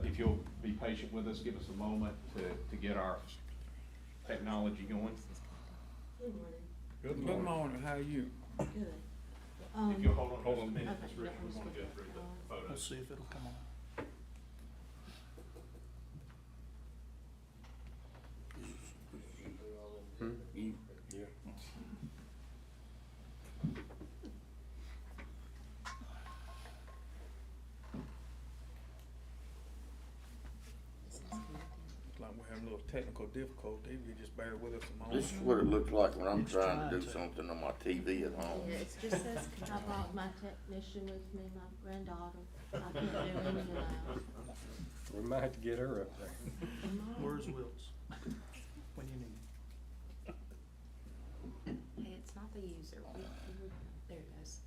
If you'll be patient with us, give us a moment to get our technology going. Good morning. Good morning, how are you? Good. If you'll hold on just a minute, Okay, Ms. Risher, we want to go through the We'll photos. see if it'll come on. Looks like we're having a little technical difficulty, if you just bear with us a moment. This is what it looks like when I'm It's trying to trying do to. something on my TV at home. Yeah, it just says, I brought my technician with me, my granddaughter. I can't do anything else. We might have to get her up there. Where's Wills? When you need him. Hey, it's not the a user. There it goes. Is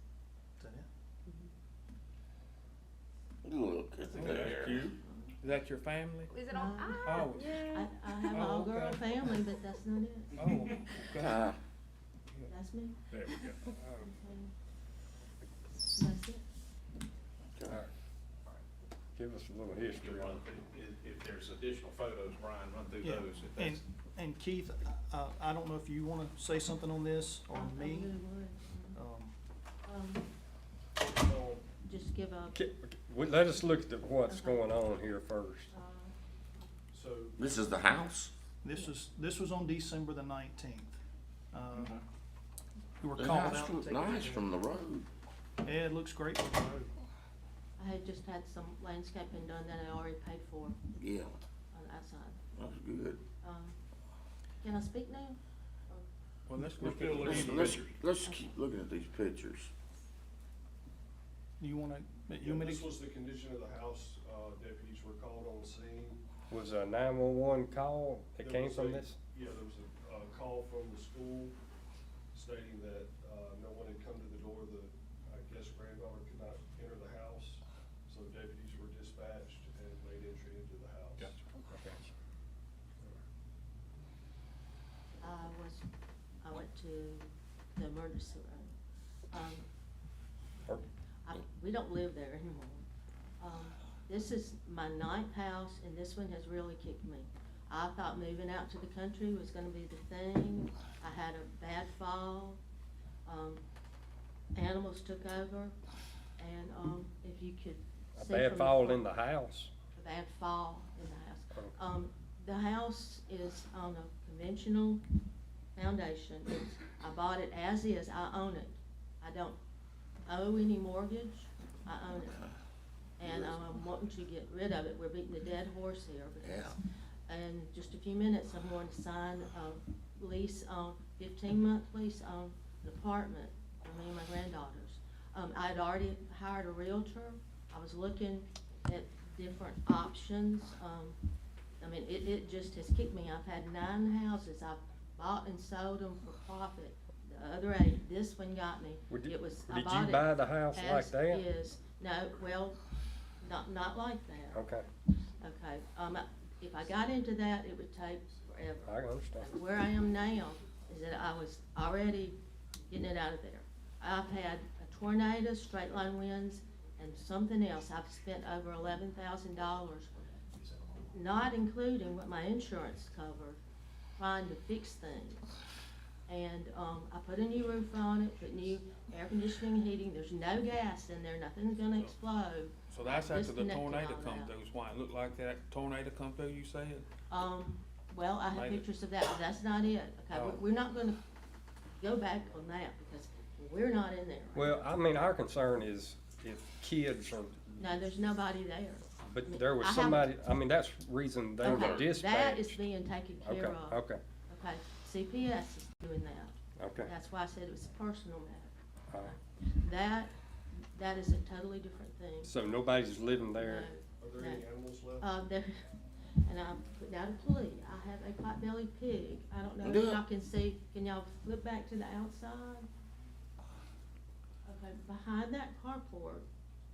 that it? Look at there. Is that your family? Is it on? No. Ah, Oh. yeah. I have an Oh, all-girl okay. family, but that's not it. Oh, okay. That's me. There we go. That's it. Alright. Give us a little history on it. If there's additional photos, Brian, run through Yeah, those. If that's- and Keith, I don't know if you wanna say something on this or I me. really would. Um, Just give a, Let us look at what's going on here first. So, This is the house? This was on December the 19th. We were The called house out to looks take a nice picture. from the road. Yeah, it looks great from the road. I had just had some landscaping done that I already paid for Yeah, on the outside. that's good. Can I speak now? Well, let's we're look still at looking Let's, at let's, pictures. let's keep looking at these pictures. You wanna, you Yeah, want me this to? was the condition of the house, deputies were called on scene. Was a 911 call that There came was from a- this? Yeah, there was a call from the school stating that, no one had come to the door, I guess granddaughter could not enter the house, so deputies were dispatched and made entry into the house. Gotcha. I went to the emergency room. We don't live there anymore. This is my ninth house, and this one has really kicked me. I thought moving out to the country was gonna be the thing. I had a bad fall. Animals took over, and, if you could A see bad from fall front- in the house? A bad fall in the house. Oh. The house is on a conventional foundation. I bought it as is, I own it. I don't owe any mortgage, I own it. And I'm wanting to get rid of it. We're beating a dead horse here. Because in just a few minutes, I'm going to sign a lease on, 15-month lease on an apartment for me and my granddaughters. I had already hired a realtor. I was looking at different options. I mean, it just has kicked me. I've had 9 houses. I've bought and sold them for profit. The other 8, this one got me. It was, I Did bought you it buy the house like as that? is. No, well, not like that. Okay, Okay, if I got into that, it would take forever. I understand. Where I am now is that I was already getting it out of there. I've had a tornado, straight line winds, and something else. I've spent over $11,000, not including what my insurance covered, trying to fix things. And, I put a new roof on it, put new air conditioning and heating. There's no gas in there, nothing's gonna explode. So that's after the Disconnected tornado all come that. through, it's why it looked like that tornado come through, you said? Well, I have Maybe. pictures of that, but that's not it. Okay, Oh. we're not gonna go back on that because we're not in there. Well, I mean, our concern is if kids are, No, there's nobody there. but there was I have- somebody, I mean, that's reason they were Okay, dispatched. that is being taken Okay, care of. okay, Okay, CPS is doing that. okay. That's why I said it was a personal matter. All right. That is a totally different thing. So nobody's living there? Are there any animals left? There, and I'm putting out a plea. I have a pot-bellied pig. I don't know if Yeah. y'all can see. Can y'all flip back to the outside? Okay, behind that carport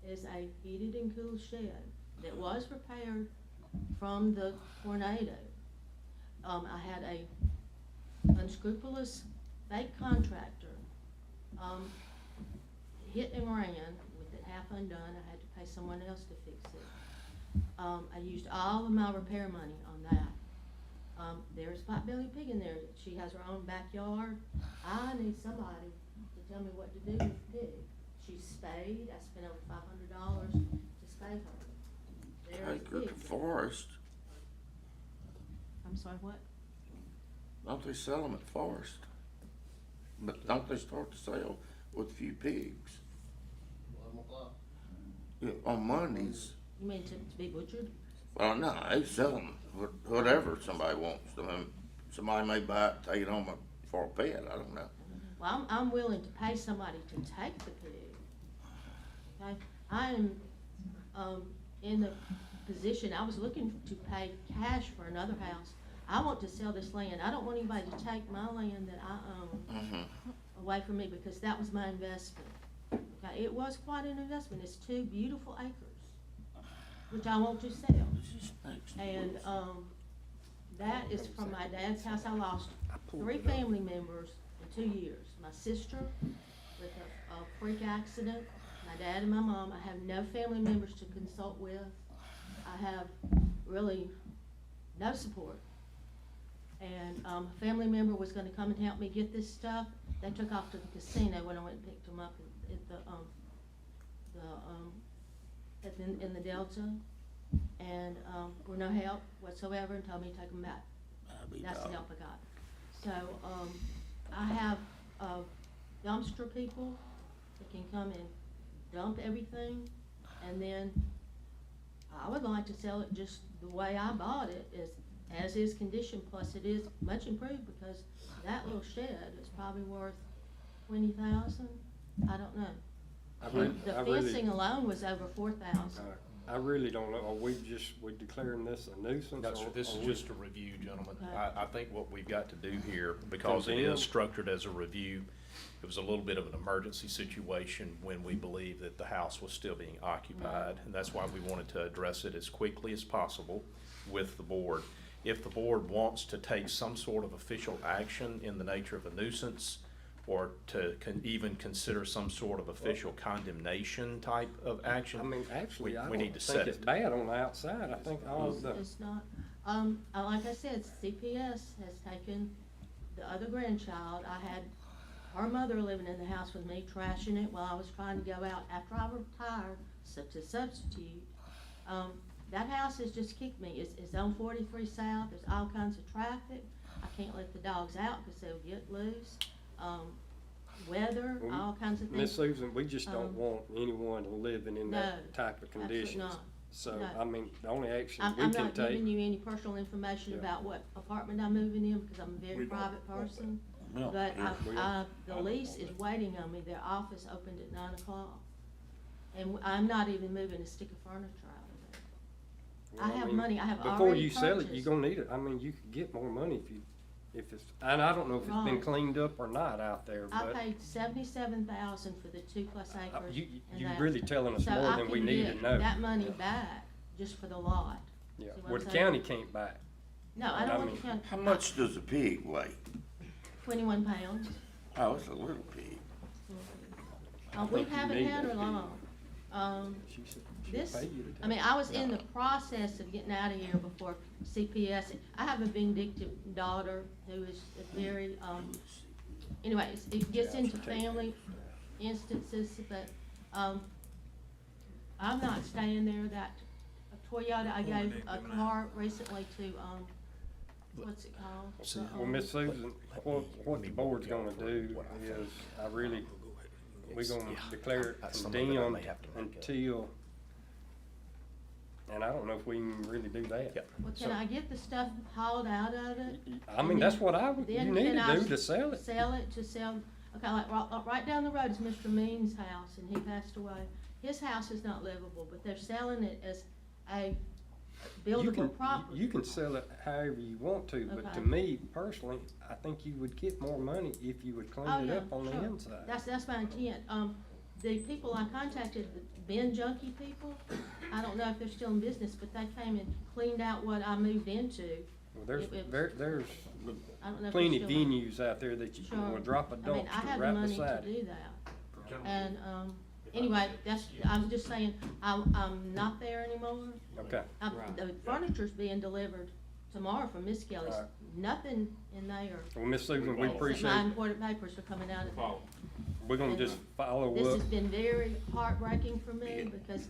is a heated and cooled shed that was repaired from the tornado. I had a unscrupulous fake contractor, hit and ran with it half undone. I had to pay someone else to fix it. I used all of my repair money on that. There's a pot-bellied pig in there. She has her own backyard. I need somebody to tell me what to do with the pig. She's spayed. I spent over $500 to spay her. There's Take her to pig. Forest. I'm sorry, what? Don't they sell them at Forest? But don't they start to sell with a few pigs? 11 o'clock. Yeah, on Mondays. You mean to be butchered? Well, no, they sell them, whatever somebody wants. I mean, somebody may buy it, take it home for a pet, I don't know. Well, I'm willing to pay somebody to take the pig. Okay, I am, in the position, I was looking to pay cash for another house. I want to sell this land. I don't want anybody to take my land that I own away from me because that was my investment. Okay, it was quite an investment. It's 2 beautiful acres, which I want to sell. And, that is from my dad's house. I lost 3 family members in 2 years. My sister with a freak accident, my dad and my mom. I have no family members to consult with. I have really no support. And a family member was gonna come and help me get this stuff. They took off to the casino when I went and picked them up in the Delta. And, were no help whatsoever and told me to take them back. That's the help I got. So, I have, dumpster people that can come and dump everything. And then I would like to sell it just the way I bought it, as is condition, plus it is much improved because that little shed is probably worth $20,000. I don't know. The fencing alone was over $4,000. I really don't know, are we declaring this a nuisance? No, sir, this is or we- just a review, gentlemen. Okay. I think what we've got to do here, because it is structured as a review, it was a little bit of an emergency situation when we believed that the house was still being occupied. And that's why we wanted to address it as quickly as possible with the board. If the board wants to take some sort of official action in the nature of a nuisance, or to even consider some sort of official condemnation type of action. I mean, actually, I we don't need to set think it's it. bad on the outside. I think all of the, It's not, like I said, CPS has taken the other grandchild. I had her mother living in the house with me, trashing it while I was trying to go out after I retired to substitute. That house has just kicked me. It's on 43 South. There's all kinds of traffic. I can't let the dogs out because they'll get loose. Weather, Well, all kinds of things. Miss Susan, we just don't want anyone living in that No, type of absolutely conditions. not. So, No. I mean, the only action I'm we can not take. giving you any personal information Yeah. about what apartment I'm moving in, because I'm a very private person. No, But yeah. the lease is waiting on me, their office opened at 9 o'clock. And I'm not even moving a stick of furniture out of there. Well, I have mean, money, I have Before already you sell it, purchased. you're gonna need it. I mean, you could get more money if it's, and I don't know if it's been Right. cleaned up or not out there, I but. paid $77,000 for the 2+ acres. and You're that. really telling us So more I than we can need to get know. that money back just for the lot. Yeah, See what well, I'm the saying? county can't buy it. No, I I don't want mean, the county. How much does a pig weigh? 21 pounds. Oh, it's a little pig. We think you haven't need had her that long. She said she'll This, pay you to I take mean, it. I was in the process of getting out of here before CPS. I have a vindictive daughter who is very, anyways, it gets into family instances, but, I'm not staying there. That Toyota, I gave a car recently to, what's it called? See, Well, Miss Susan, what the board's gonna do is, we're gonna declare it That's something that I condemned may have to look at. until, and I don't know if we can really do that. Yep. Well, can I get the stuff hauled out of it? I mean, that's what you Then need can I to do to sell it. Sell it, to sell, okay, like right down the road is Mr. Means' house, and he passed away. His house is not livable, but they're selling it as a buildable property. You can sell it however you want to, but to Okay. me personally, I think you would get more money if you would Oh, clean it yeah, up on the sure. inside. That's my intent. The people I contacted, the bin junkie people, I don't know if they're still in business, but they came and cleaned out what I moved into. Well, there's It- there's I don't know if plenty they're of still- venues out there that you Sure. can drop a I mean, I dumpster have the right money beside to it. do that. And, anyway, I'm just saying, I'm not there anymore. Okay. The furniture's being delivered tomorrow from Miss Kelly's. All right. Nothing in there. Well, Miss Susan, we Except appreciate, my important papers are coming out of there. we're gonna just follow This up. has been very heartbreaking for me because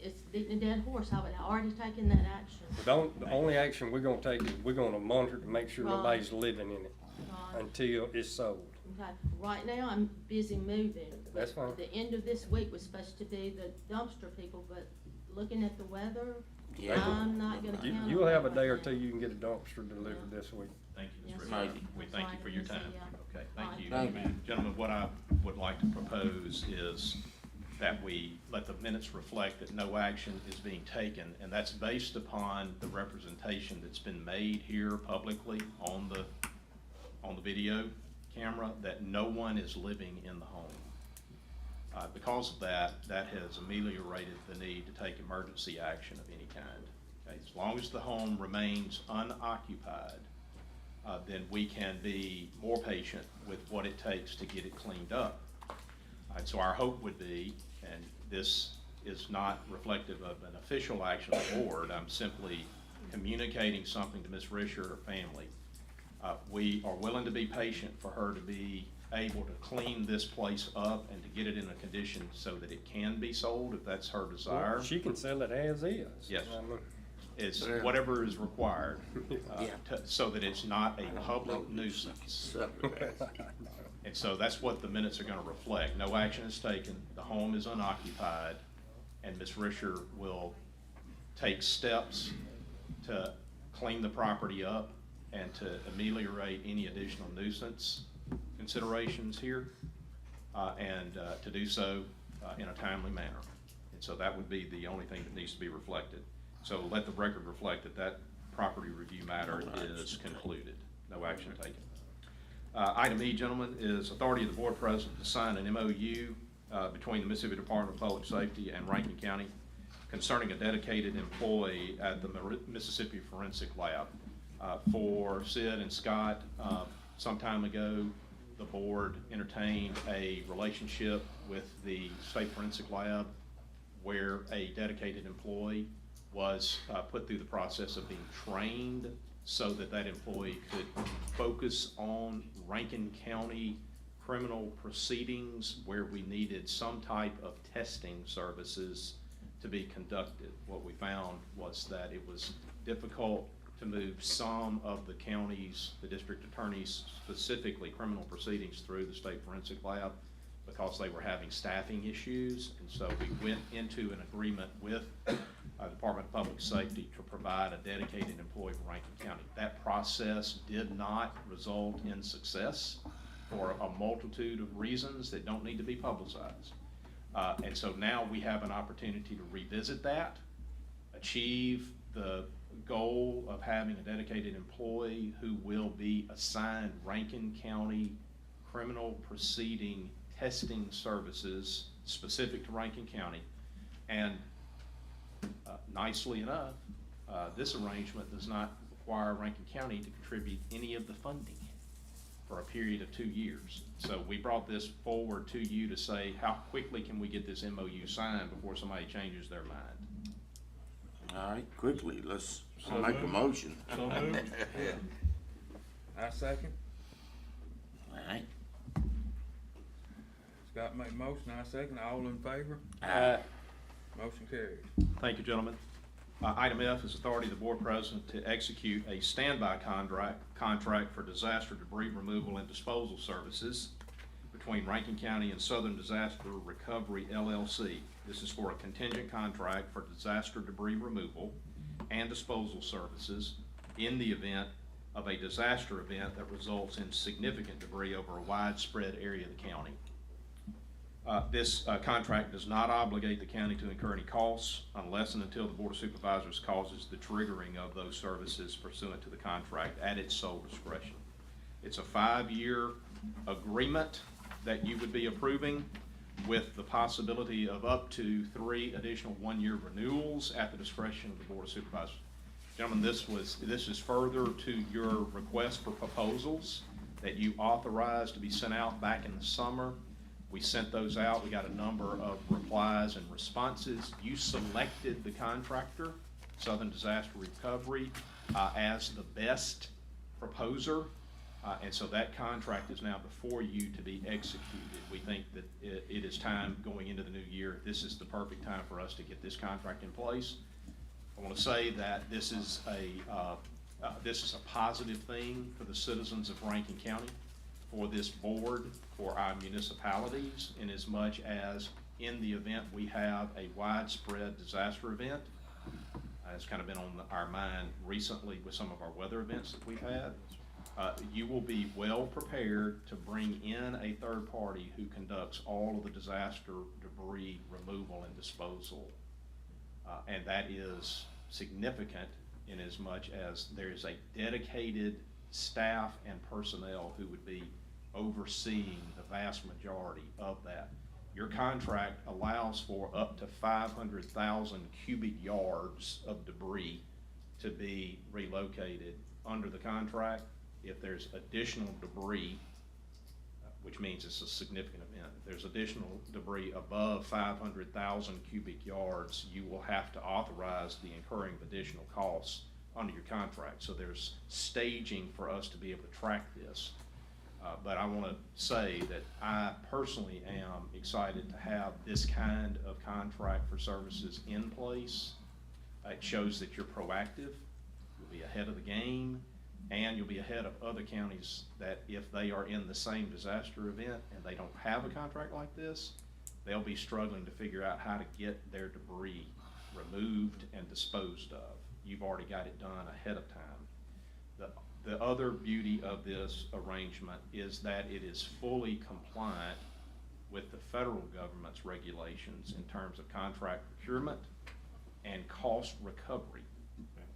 it's beating a dead horse. I would have already taken that action. The only action we're gonna take is we're gonna monitor to make sure Right. nobody's living in it Right. until it's sold. Okay, right now, I'm busy moving. That's fine. The end of this week was supposed to be the dumpster people, but looking at the weather, Yeah. I'm not gonna count on You'll have a that day or right two now. you can get a dumpster delivered this week. Thank you, Yes, Ms. sir. Ritter. We thank you for your That's right. time. Yes, sir, Okay, yeah. thank you. Thank you. Gentlemen, what I would like to propose is that we let the minutes reflect that no action is being taken, and that's based upon the representation that's been made here publicly on the video. camera, that no one is living in the home. Because of that, that has ameliorated the need to take emergency action of any kind. Okay, as long as the home remains unoccupied, then we can be more patient with what it takes to get it cleaned up. And so our hope would be, and this is not reflective of an official action of the board, I'm simply communicating something to Ms. Risher or family. We are willing to be patient for her to be able to clean this place up and to get it in a condition so that it can be sold if that's her desire. She can sell it as is. Yes. I mean, It's whatever is required, so that it's not a public nuisance. And so that's what the minutes are gonna reflect. No action is taken, the home is unoccupied, and Ms. Risher will take steps to clean the property up and to ameliorate any additional nuisance considerations here, and to do so in a timely manner. And so that would be the only thing that needs to be reflected. So let the record reflect that that property review matter is concluded. No action taken. Item E, gentlemen, is authority of the board president to sign an MOU between the Mississippi Department of Public Safety and Rankin County concerning a dedicated employee at the Mississippi Forensic Lab. For Sid and Scott, some time ago, the board entertained a relationship with the State Forensic Lab where a dedicated employee was put through the process of being trained so that that employee could focus on Rankin County criminal proceedings where we needed some type of testing services to be conducted. What we found was that it was difficult to move some of the counties, the district attorneys, specifically criminal proceedings through the State Forensic Lab because they were having staffing issues. And so we went into an agreement with the Department of Public Safety to provide a dedicated employee for Rankin County. That process did not result in success for a multitude of reasons that don't need to be publicized. And so now we have an opportunity to revisit that, achieve the goal of having a dedicated employee who will be assigned Rankin County criminal proceeding testing services specific to Rankin County. And nicely enough, this arrangement does not require Rankin County to contribute any of the funding for a period of 2 years. So we brought this forward to you to say, how quickly can we get this MOU signed before somebody changes their mind? All right, quickly, let's make a motion. So moved. I second. All right. Scott made motion, I second. All in favor? Motion carries. Thank you, gentlemen. Item F is authority of the board president to execute a standby contract for disaster debris removal and disposal services between Rankin County and Southern Disaster Recovery LLC. This is for a contingent contract for disaster debris removal and disposal services in the event of a disaster event that results in significant debris over a widespread area of the county. This contract does not obligate the county to incur any costs unless and until the Board of Supervisors causes the triggering of those services pursuant to the contract at its sole discretion. It's a 5-year agreement that you would be approving with the possibility of up to 3 additional 1-year renewals at the discretion of the Board of Supervisors. Gentlemen, this is further to your request for proposals that you authorized to be sent out back in the summer. We sent those out. We got a number of replies and responses. You selected the contractor, Southern Disaster Recovery, as the best proposer. And so that contract is now before you to be executed. We think that it is time going into the new year. This is the perfect time for us to get this contract in place. I want to say that this is a positive thing for the citizens of Rankin County, for this board, for our municipalities, in as much as in the event we have a widespread disaster event. It's kind of been on our mind recently with some of our weather events that we've had. You will be well prepared to bring in a third party who conducts all of the disaster debris removal and disposal. And that is significant in as much as there is a dedicated staff and personnel who would be overseeing the vast majority of that. Your contract allows for up to 500,000 cubic yards of debris to be relocated under the contract. If there's additional debris, which means it's a significant event, if there's additional debris above 500,000 cubic yards, you will have to authorize the incurring of additional costs under your contract. So there's staging for us to be able to track this. But I want to say that I personally am excited to have this kind of contract for services in place. It shows that you're proactive, you'll be ahead of the game, and you'll be ahead of other counties that if they are in the same disaster event and they don't have a contract like this, they'll be struggling to figure out how to get their debris removed and disposed of. You've already got it done ahead of time. The other beauty of this arrangement is that it is fully compliant with the federal government's regulations in terms of contract procurement and cost recovery.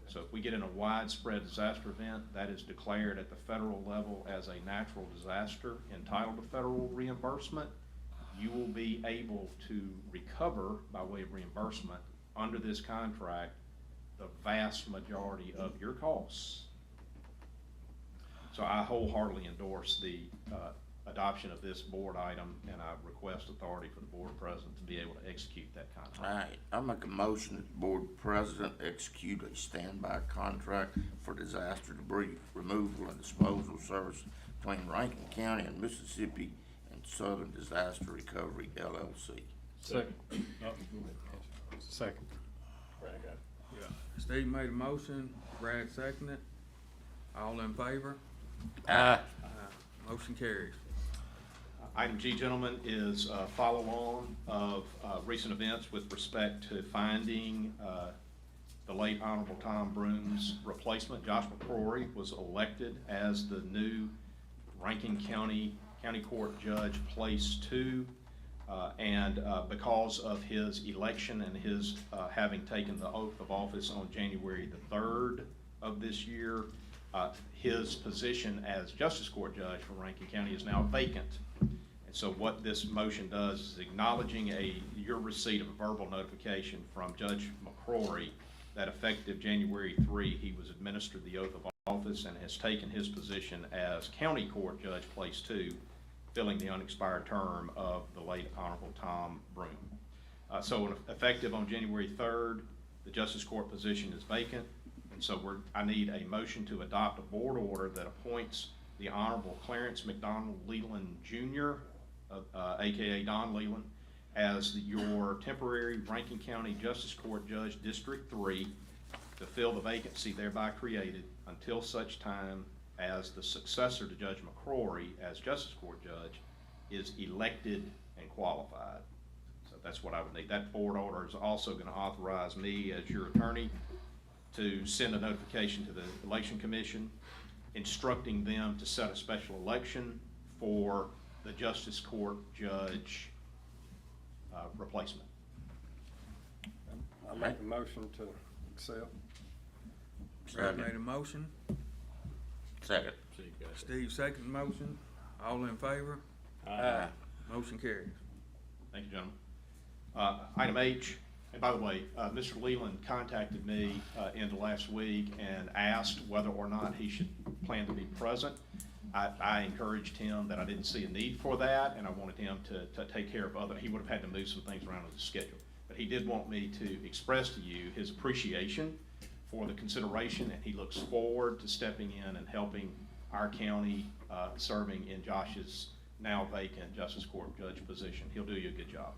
So if we get in a widespread disaster event that is declared at the federal level as a natural disaster entitled to federal reimbursement, you will be able to recover by way of reimbursement under this contract the vast majority of your costs. So I wholeheartedly endorse the adoption of this board item, and I request authority for the board president to be able to execute that contract. All right, I make a motion that the board president execute a standby contract for disaster debris removal and disposal service between Rankin County and Mississippi and Southern Disaster Recovery LLC. Second. Second. Brad got it. Yeah. Steve made a motion, Brad seconded. All in favor? Aye. Motion carries. Item G, gentlemen, is a follow-on of recent events with respect to finding the late Honorable Tom Broom's replacement. Josh McCrory was elected as the new Rankin County Court Judge, Place 2. And because of his election and his having taken the oath of office on January the 3rd of this year, his position as Justice Court Judge for Rankin County is now vacant. And so what this motion does is acknowledging your receipt of a verbal notification from Judge McCrory that effective January 3, he was administered the oath of office and has taken his position as County Court Judge, Place 2, filling the unexpired term of the late Honorable Tom Broom. So effective on January 3rd, the Justice Court position is vacant. And so I need a motion to adopt a board order that appoints the Honorable Clarence McDonald Leland Jr., aka Don Leland, as your temporary Rankin County Justice Court Judge, District 3, to fill the vacancy thereby created until such time as the successor to Judge McCrory as Justice Court Judge is elected and qualified. So that's what I would need. That board order is also going to authorize me as your attorney to send a notification to the Election Commission instructing them to set a special election for the Justice Court Judge replacement. I make a motion to accept. Brad made a motion, Second. Steve seconded the motion. All in favor? Aye. Motion carries. Thank you, gentlemen. Item H, and by the way, Mr. Leland contacted me in the last week and asked whether or not he should plan to be present. I encouraged him that I didn't see a need for that, and I wanted him to take care of he would have had to move some things around in his schedule. But he did want me to express to you his appreciation for the consideration, and he looks forward to stepping in and helping our county serving in Josh's now vacant Justice Court Judge position. He'll do you a good job.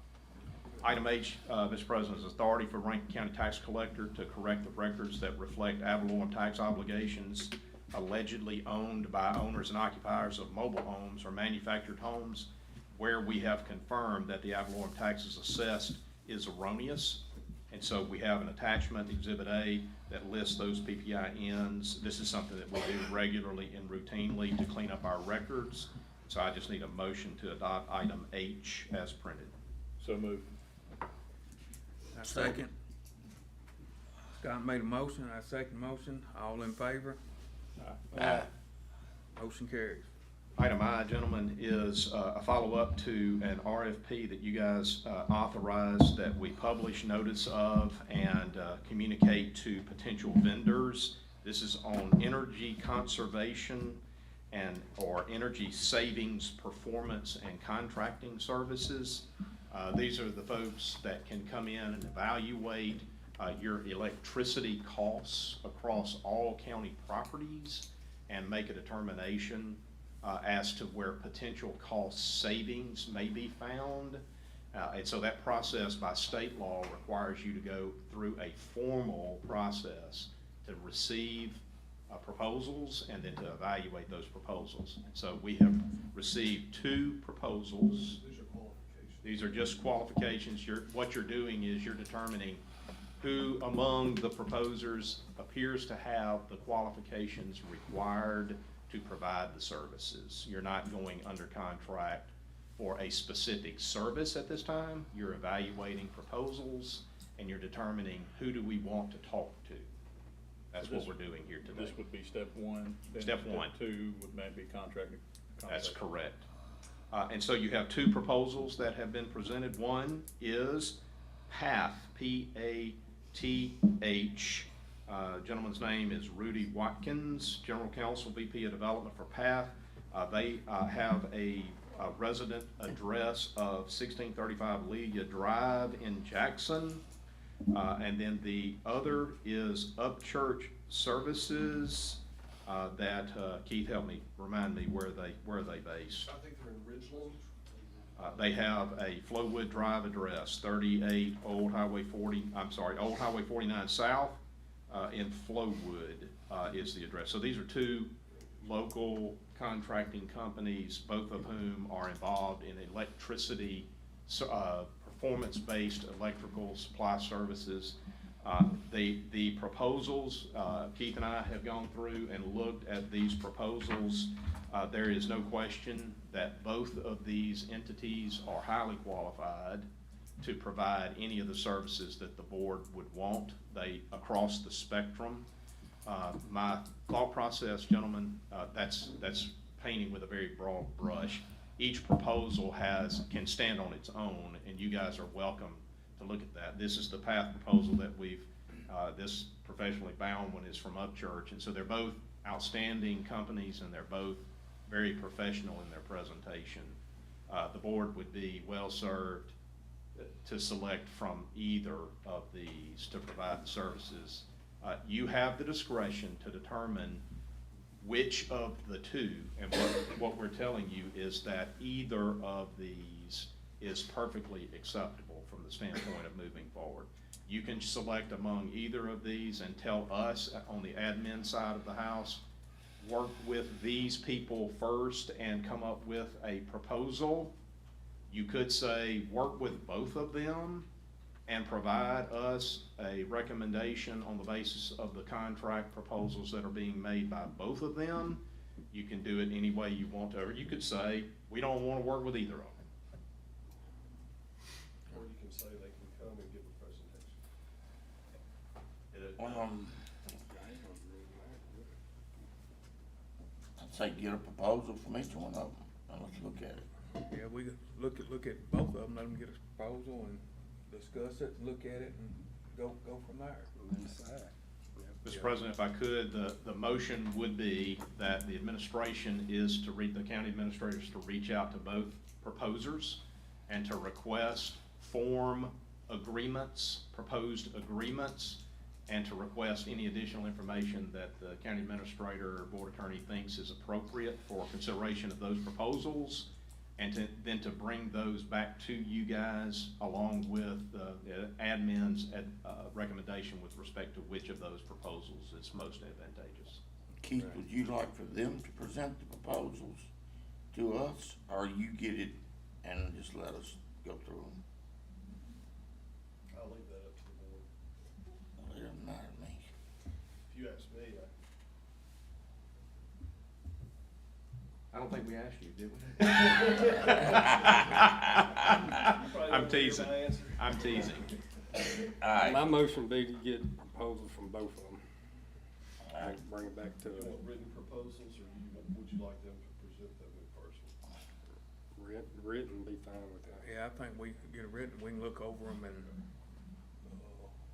Item H, Mr. President, is authority for Rankin County Tax Collector to correct the records that reflect ad valorem tax obligations allegedly owned by owners and occupiers of mobile homes or manufactured homes where we have confirmed that the ad valorem taxes assessed is erroneous. And so we have an attachment, Exhibit A, that lists those PPINs. This is something that we do regularly and routinely to clean up our records. So I just need a motion to adopt item H as printed. So moved. Second. Scott made a motion, I second motion. All in favor? Aye. Motion carries. Item I, gentlemen, is a follow-up to an RFP that you guys authorized that we publish notice of and communicate to potential vendors. This is on energy conservation or energy savings performance and contracting services. These are the folks that can come in and evaluate your electricity costs across all county properties and make a determination as to where potential cost savings may be found. And so that process by state law requires you to go through a formal process to receive proposals and then to evaluate those proposals. And so we have received 2 proposals. These are qualifications. These are just qualifications. What you're doing is you're determining who among the proposers appears to have the qualifications required to provide the services. You're not going under contract for a specific service at this time. You're evaluating proposals and you're determining who do we want to talk to. That's what we're doing here today. This would be step 1. then Step 1. 2 would maybe contracted. That's correct. And so you have 2 proposals that have been presented. One is PATH, P-A-T-H. Gentleman's name is Rudy Watkins, General Counsel, VP of Development for PATH. They have a resident address of 1635 Leah Drive in Jackson. And then the other is Upchurch Services that Keith, help me, remind me where they based. I think they're in Ridgeland. They have a Flowwood Drive address, 38 Old Highway 49 South in Flowwood is the address. So these are 2 local contracting companies, both of whom are involved in electricity, performance-based electrical supply services. The proposals, Keith and I have gone through and looked at these proposals. There is no question that both of these entities are highly qualified to provide any of the services that the board would want. They across the spectrum. My thought process, gentlemen, that's painting with a very broad brush. Each proposal can stand on its own, and you guys are welcome to look at that. This is the PATH proposal that this professionally bound one is from Upchurch, and so they're both outstanding companies, and they're both very professional in their presentation. The board would be well served to select from either of these to provide the services. You have the discretion to determine which of the 2, and what we're telling you is that either of these is perfectly acceptable from the standpoint of moving forward. You can select among either of these and tell us on the admin side of the house, work with these people first and come up with a proposal. You could say, work with both of them and provide us a recommendation on the basis of the contract proposals that are being made by both of them. You can do it any way you want to, or you could say, we don't want to work with either of them. Or you can say they can come and give a presentation. I'd say get a proposal from each one of them, and let's look at it. Yeah, we could look at both of them, let them get a proposal and discuss it, look at it, and go from there. Mr. President, if I could, the motion would be that the administration is to the county administrators to reach out to both proposers and to request form agreements, proposed agreements, and to request any additional information that the county administrator or board attorney thinks is appropriate for consideration of those proposals, and then to bring those back to you guys along with the admin's recommendation with respect to which of those proposals is most advantageous. Keith, would you like for them to present the proposals to us, or you get it and just let us go through them? I'll leave that up to the board. Well, it doesn't matter to me. If you ask me, I don't think we asked you, did we? I'm teasing. I'm teasing. My motion would be to get proposals from both of them. Bring it back to you want written proposals, or would you like them to present them in Written be fine with that. Yeah, I think we could get it written, we can look over them and,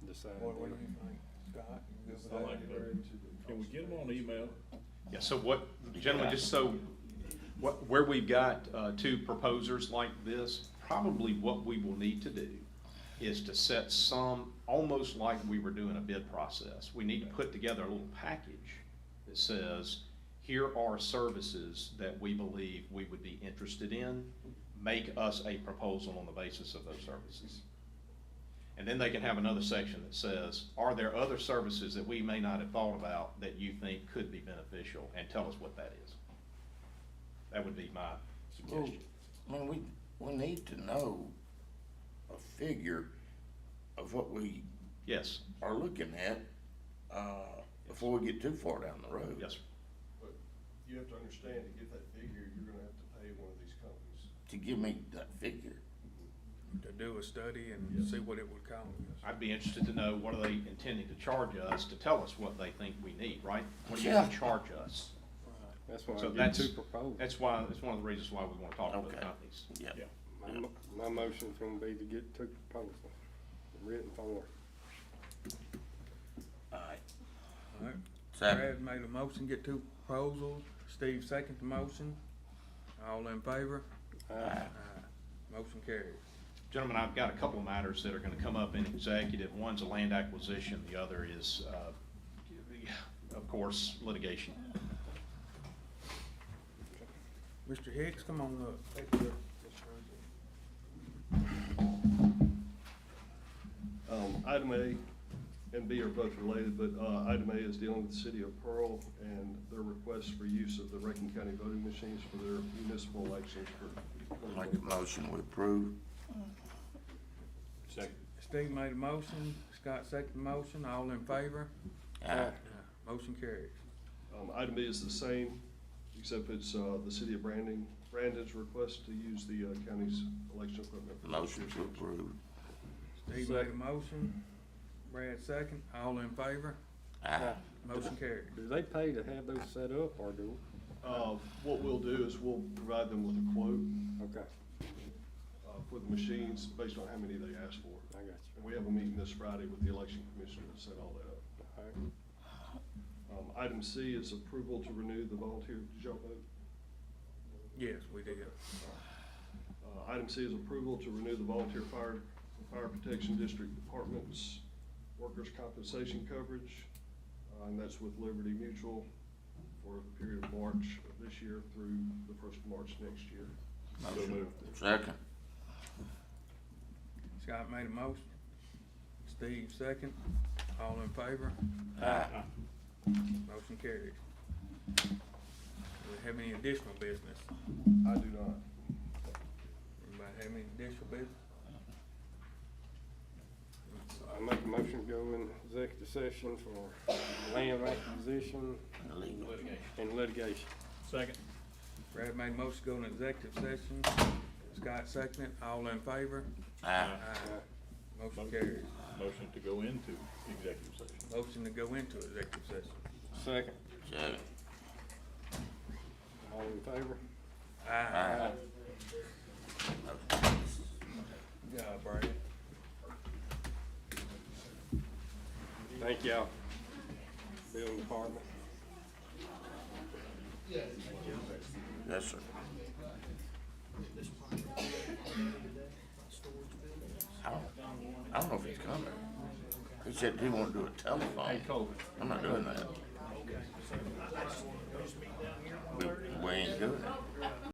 Decide. what do you think, Scott? You good with I that? like that. Can we get them on email? Yeah, so what, gentlemen, just so, where we've got, two proposers like this, probably what we will need to do is to set some, almost like we were doing a bid process. We need to put together a little package that says, here are services that we believe we would be interested in. Make us a proposal on the basis of those services. And then they can have another section that says, are there other services that we may not have thought about that you think could be beneficial, and tell us what that is. That would be my suggestion. I mean, we need to know a figure of what we Yes, are looking at, before we get too far down the road. yes, sir. But you have to understand, to get that figure, you're gonna have to pay one of these companies. To give me that figure. To do a study and see what it would cost. I'd be interested to know, what are they intending to charge us to tell us what they think we need, right? What are you gonna Yeah. charge us? That's why I So get that's, two proposals. that's why, that's one of the reasons why we wanna talk to the Okay. companies. Yeah. My motion's gonna be to get two proposals, in written form. Alright. Alright, Second. Brad made a motion, get two proposals, Steve seconded the motion, all in favor? Aye. Motion carries. Gentlemen, I've got a couple of matters that are gonna come up in executive. One's a land acquisition, the other is, of course, litigation. Mr. Hicks, come on up. Item A and B are both related, but, item A is dealing with the city of Pearl and their request for use of the Rankin County voting machines for their municipal elections for. Make a motion, we approve. Second. Steve made a motion, Scott seconded the motion, all in favor? Aye. Motion carries. Item B is the same, except it's, the city of Brandon's request to use the, county's election equipment. for Motion this to year's approve. Steve made a motion, Brad second, all in favor? Aye. Motion carries. Do they pay to have those set up, or do? What we'll do is we'll provide them with a quote, Okay, for the machines based on how many they ask for. I got you. And we have a meeting this Friday with the election commissioner to set all that up. All right. Item C is approval to renew the volunteer, did y'all vote? Yes, we did. Item C is approval to renew the volunteer fire protection district department's workers' compensation coverage. And that's with Liberty Mutual for the period of March of this year through the 1st of March next year. Motion. Second. Scott made a motion, Steve second, all in favor? Aye. Motion carries. Do we have any additional business? I do not. Anybody have any additional business? I make a motion to go in executive session for land acquisition and litigation. Second. Brad made a motion to go in executive session, Scott seconded, all in favor? Aye. Motion carries. Motion to go into executive session. Motion to go into executive session. Second. Second. All in favor? Aye. Good job, Brad. Thank y'all. Building department. Yes, sir. I don't know if he's coming. He said he won't do a telephone. Hey, Colby. I'm not doing that.